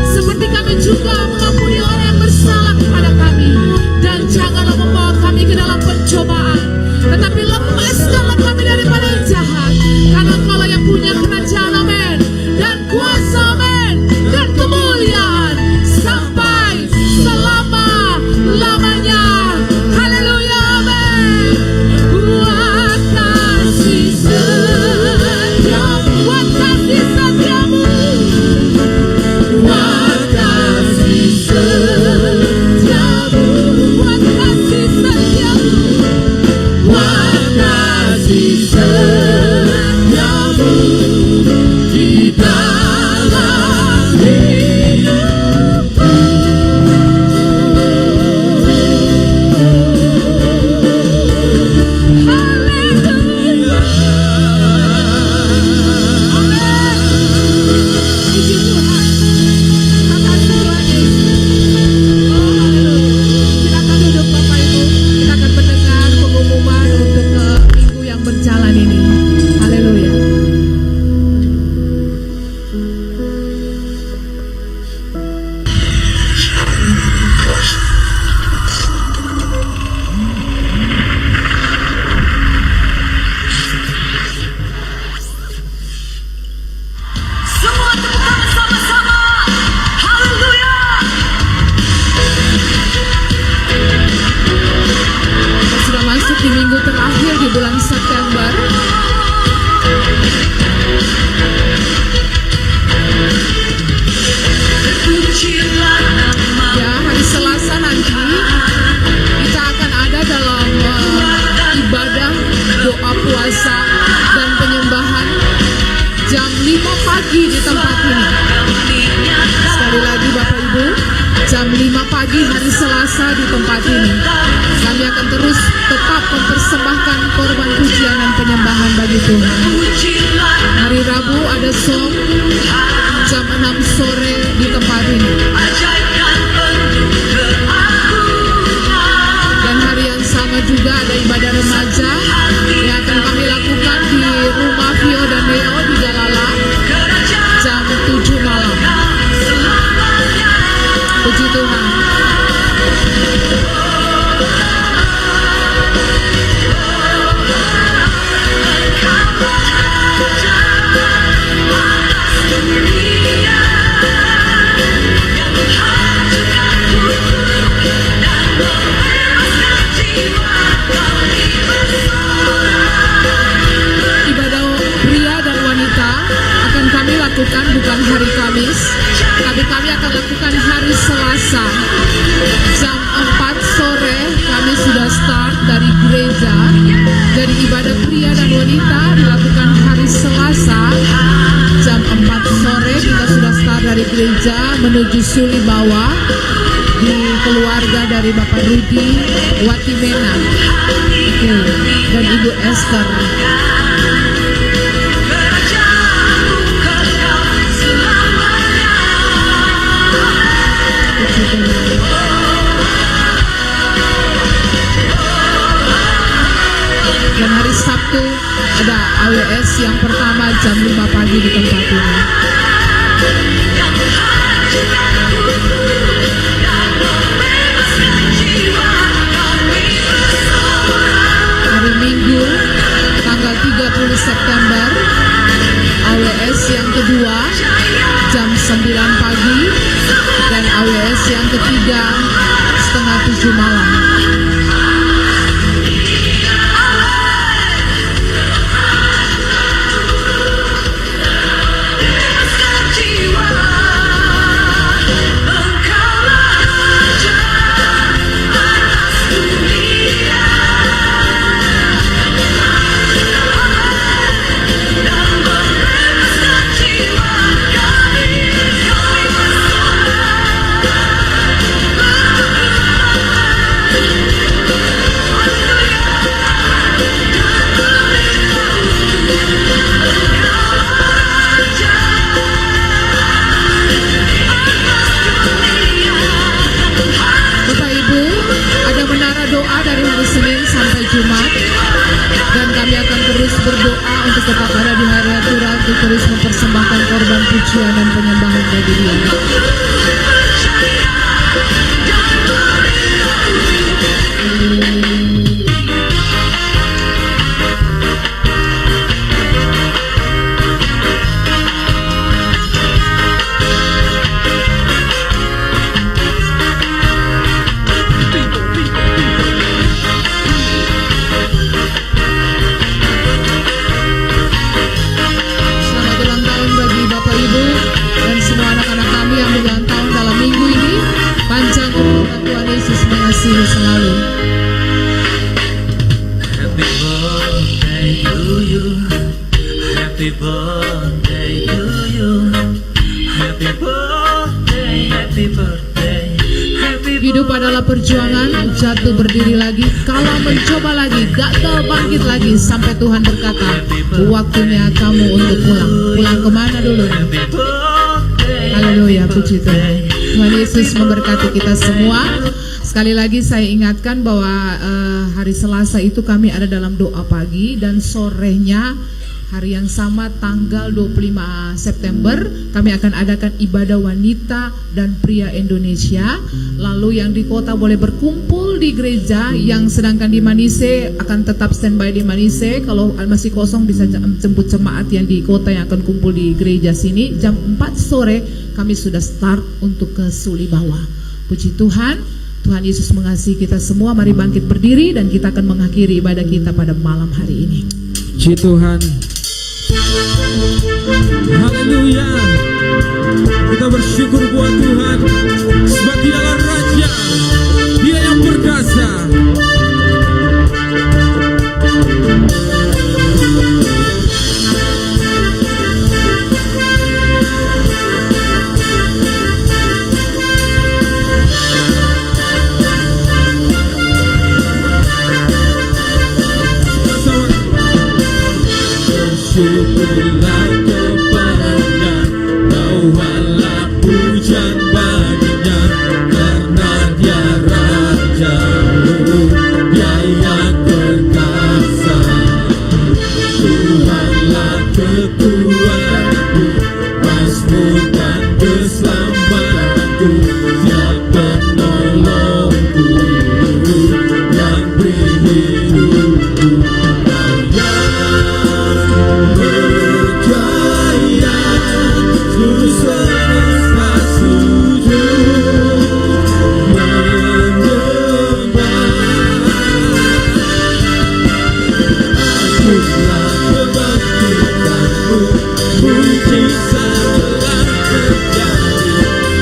Speaker 3: seperti kami juga mengampuni orang yang bersalah kepada kami. Dan janganlah membawa kami ke dalam pencobaan, tetapi lepaskanlah kami daripada yang jahat, karena Engkau yang punya kerajaan, amin, dan kuasa, amin, dan kemuliaan sampai selama-lamanya. Haleluya, amin. Buat kasih setiamu, buat kasih setiamu,
Speaker 5: Buat kasih setiamu,
Speaker 3: buat kasih setiamu,
Speaker 5: buat kasih setiamu di dalam hidupku.
Speaker 3: haleluya. Puji Tuhan. Makasih Tuhan Yesus. Oh, haleluya. Silakan duduk Bapak Ibu. Kita akan mendengar pengumuman untuk ke minggu yang berjalan ini. Haleluya.
Speaker 6: Semua tepuk tangan sama-sama. Haleluya.
Speaker 3: Kita sudah masuk di minggu terakhir di bulan September.
Speaker 6: Pujilah nama
Speaker 3: Ya, hari Selasa nanti kita akan ada dalam ibadah doa puasa dan penyembahan jam 5 pagi di tempat ini. Sekali lagi Bapak Ibu, jam 5 pagi hari Selasa di tempat ini. Kami akan terus tetap mempersembahkan korban pujian dan penyembahan bagi Tuhan.
Speaker 6: Pujilah
Speaker 3: Hari Rabu ada song jam 6 sore di tempat ini.
Speaker 6: ajaibkan penuh keagungan.
Speaker 3: Dan hari yang sama juga ada ibadah remaja yang akan kami lakukan di rumah Vio dan Neo di Jalala jam 7 malam. Puji Tuhan. Ibadah pria dan wanita akan kami lakukan bukan hari Kamis, tapi kami akan lakukan hari Selasa. Jam 4 sore kami sudah start dari gereja. Jadi ibadah pria dan wanita dilakukan hari Selasa. Jam 4 sore kita sudah start dari gereja menuju Suli Bawah di keluarga dari Bapak Rudi Watimena dan Ibu Esther. Dan hari Sabtu ada AWS yang pertama jam 5 pagi di tempat ini. Hari Minggu tanggal 30 September AWS yang kedua jam 9 pagi dan AWS yang ketiga setengah 7 malam. Berdoa untuk tetap ada di hari Tuhan untuk terus mempersembahkan korban pujian dan penyembahan bagi Dia. Selalu.
Speaker 5: Happy birthday to you. Happy birthday to you. Happy birthday, happy birthday. Happy
Speaker 3: Hidup adalah perjuangan, jatuh berdiri lagi, kalah mencoba lagi, gagal bangkit lagi sampai Tuhan berkata, waktunya kamu untuk pulang. Pulang kemana dulu? Haleluya, puji Tuhan. Tuhan Yesus memberkati kita semua. Sekali lagi saya ingatkan bahwa hari Selasa itu kami ada dalam doa pagi dan sorenya hari yang sama tanggal 25 September kami akan adakan ibadah wanita dan pria Indonesia. Lalu yang di kota boleh berkumpul di gereja, yang sedangkan di Manise akan tetap standby di Manise. Kalau masih kosong bisa jemput jemaat yang di kota yang akan kumpul di gereja sini. Jam 4 sore kami sudah start untuk ke Suli Bawah. Puji Tuhan. Tuhan Yesus mengasihi kita semua. Mari bangkit berdiri dan kita akan mengakhiri ibadah kita pada malam hari ini.
Speaker 2: Puji Tuhan. Haleluya. Kita bersyukur buat Tuhan, sebab Dialah Raja, Dia yang perkasa.
Speaker 5: Majulah kepadanya, bawalah pujian baginya, karena dia rajamu, dia yang perkasa. Tuhanlah kekuatanku, mazmur dan keselamatanku, dia penolongku yang beri hidupku. Berjaya, seluruh semesta sujud menyembah. Ajulah kebangkitanmu, mujizat telah terjadi.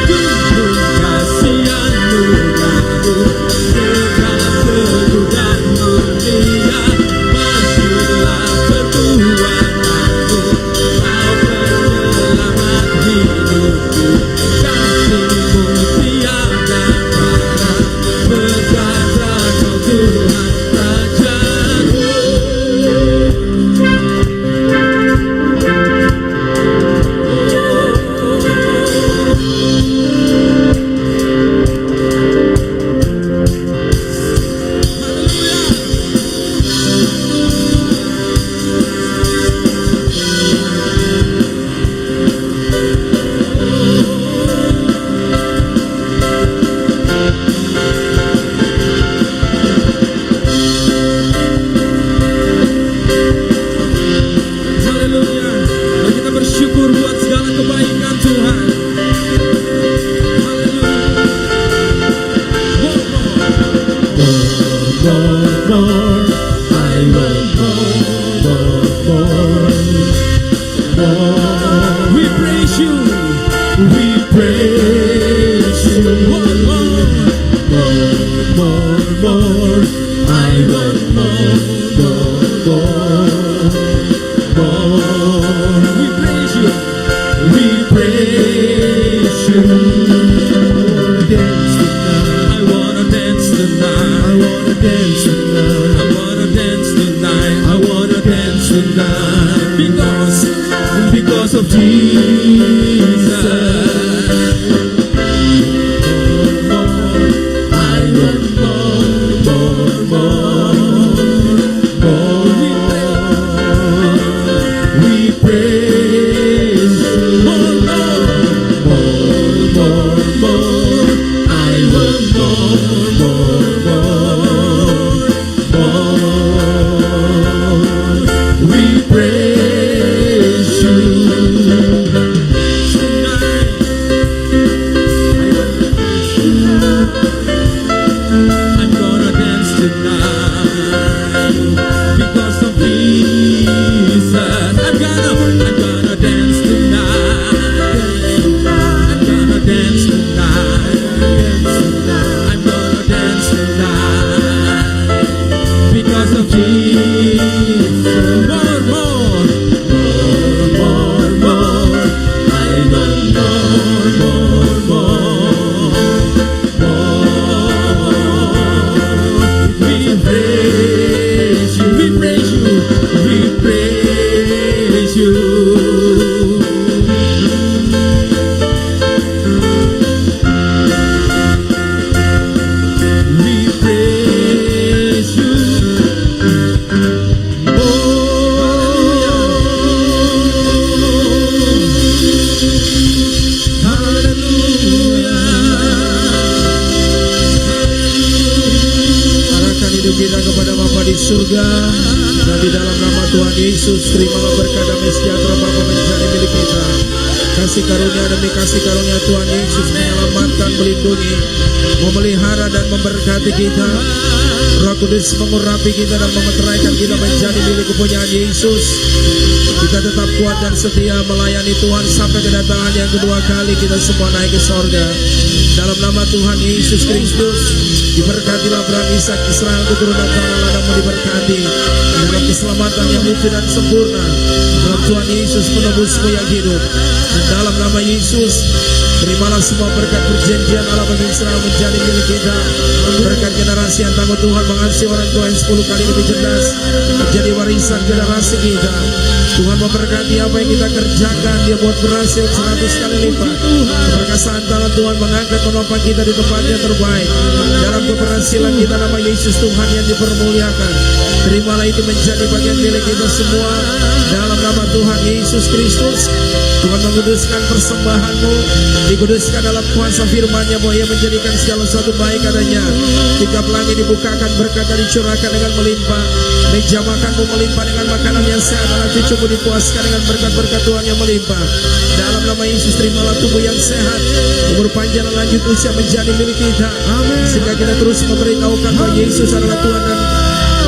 Speaker 5: Tunjuk kasih anugerahmu, segala teguh dan mulia. Majulah perbuatanmu, kau penyelamat hidupku. Kasih-Mu tiada tara, berkata Kau Tuhan Rajaku. Haleluya. Mari kita bersyukur buat segala kebaikan Tuhan. Haleluya. More, I want more. We praise you. We praise you. More. I want more. We praise you. We praise you. I wanna dance tonight. I wanna dance tonight. I wanna dance tonight. I wanna dance tonight. Because of Jesus. I want more. We praise you. More. I want more. We praise you. Tonight, I'm gonna dance tonight because of Jesus. I'm gonna dance tonight. I'm gonna dance tonight. I'm gonna dance tonight because of Jesus. More. I want more. We praise you. We praise you. We praise you. We praise you.
Speaker 1: Arahkan hidup kita kepada Bapa di surga, dan di dalam nama Tuhan Yesus terimalah berkat damai sejahtera Bapa menjadi milik kita. Kasih karunia demi kasih karunia Tuhan Yesus menyelamatkan, melindungi, memelihara dan memberkati kita. Roh Kudus mengurapi kita dan memeteraikan kita menjadi milik kepunyaan Yesus. Kita tetap kuat dan setia melayani Tuhan sampai kedatangan yang kedua kali kita semua naik ke sorga. Dalam nama Tuhan Yesus Kristus, diberkatilah Abraham, Ishak, Israel, keturunan tanah ladangmu diberkati dalam keselamatan yang utuh dan sempurna. Dalam Tuhan Yesus penebusmu yang hidup. Dan dalam nama Yesus Terimalah semua berkat perjanjian Allah bagi Israel menjadi milik kita. Berkat generasi yang takut Tuhan, mengasihi orang tua yang 10 kali lebih cerdas, menjadi warisan generasi kita. Tuhan memberkati apa yang kita kerjakan, Dia buat berhasil 100 kali lipat. Keberkasaan tangan Tuhan mengangkat menopang kita di tempat yang terbaik. Dalam keberhasilan kita, nama Yesus Tuhan yang dipermuliakan. Terimalah itu menjadi bagian milik kita semua. Dalam nama Tuhan Yesus Kristus, Tuhan menguduskan persembahanmu, dikuduskan dalam kuasa firman-Nya, bahwa Ia menjadikan segala sesuatu baik adanya. Tingkap langit dibukakan, berkat dicurahkan dengan melimpah. Meja makanmu melimpah dengan makanan yang sehat, anak cucumu dipuaskan dengan berkat-berkat Tuhan yang melimpah. Dalam nama Yesus, terimalah tubuh yang sehat, umur panjang dan lanjut usia menjadi milik kita. Sehingga kita terus memberitahukan bahwa Yesus adalah Tuhan dan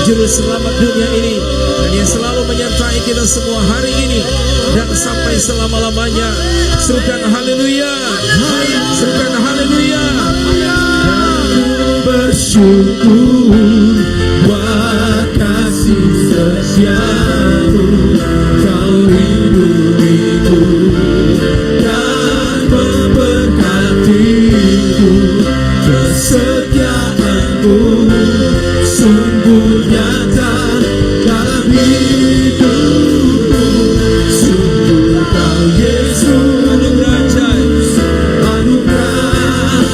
Speaker 1: Juru Selamat dunia ini, dan Dia selalu menyertai kita semua hari ini dan sampai selama-lamanya. Serukan haleluya, serukan haleluya.
Speaker 5: Bersyukur buat kasih setiamu, Kau hidupiku dan memberkatiku. Kesetiaanmu sungguh nyata dalam hidupku. Sungguh Kau Yesus, anugerah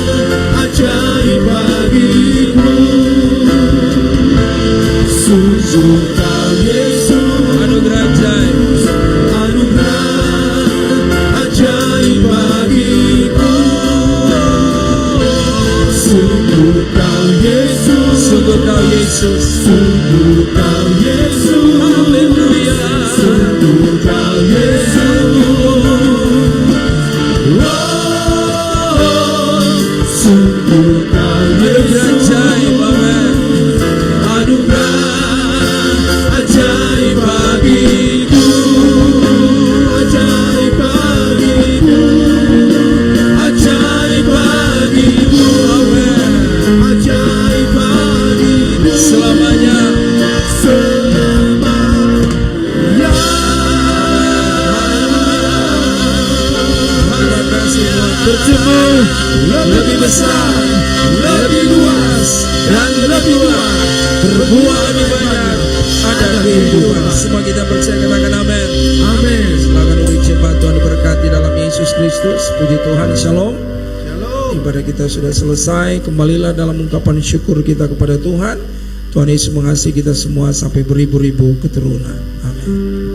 Speaker 5: ajaib bagiku. Sungguh Kau Yesus, anugerah ajaib bagiku. Sungguh Kau Yesus,
Speaker 1: Sungguh Kau Yesus,
Speaker 5: sungguh Kau Yesus, haleluya. Sungguh Kau Yesus, sungguh Kau Yesus, anugerah ajaib bagiku, ajaib bagiku, ajaib bagiku, ajaib bagiku.
Speaker 1: selamanya. Terima kasih Tuhan. Bertemu lebih besar, lebih luas, dan lebih kuat, berbuah lebih banyak, ada kehidupan. Semua kita percaya, katakan amin. Amin. Silakan duduk, jemaat Tuhan diberkati dalam Yesus Kristus. Puji Tuhan, shalom. Ibadah kita sudah selesai. Kembalilah dalam ungkapan syukur kita kepada Tuhan. Tuhan Yesus mengasihi kita semua sampai beribu-ribu keturunan. Amin.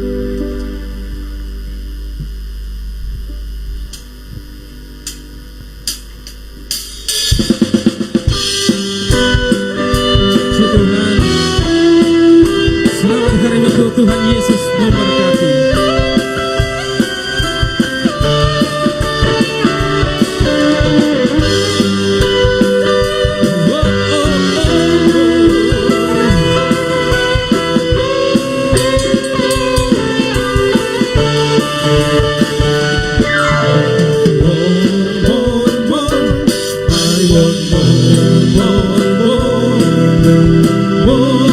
Speaker 5: Tuhan, selamat hari Minggu. Tuhan Yesus memberkati. Oh,